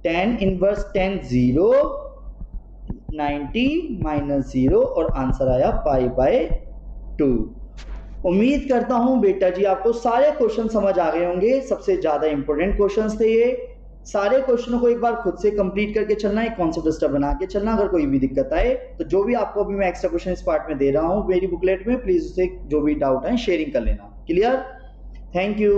tan inverse 10 0, 90 minus 0, और आंसर आया पाई बाय 2। उम्मीद करता हूं बेटा जी आपको सारे क्वेश्चन समझ आ गए होंगे, सबसे ज्यादा इंपॉर्टेंट क्वेश्चंस थे ये। सारे क्वेश्चनों को एक बार खुद से कंप्लीट करके चलना, एक कॉन्सेप्ट लिस्ट बना के चलना। अगर कोई भी दिक्कत आए तो जो भी आपको अभी मैं एक्स्ट्रा क्वेश्चन इस पार्ट में दे रहा हूं मेरी बुकलेट में, प्लीज उसे जो भी डाउट है शेयरिंग कर लेना। Clear, thank you.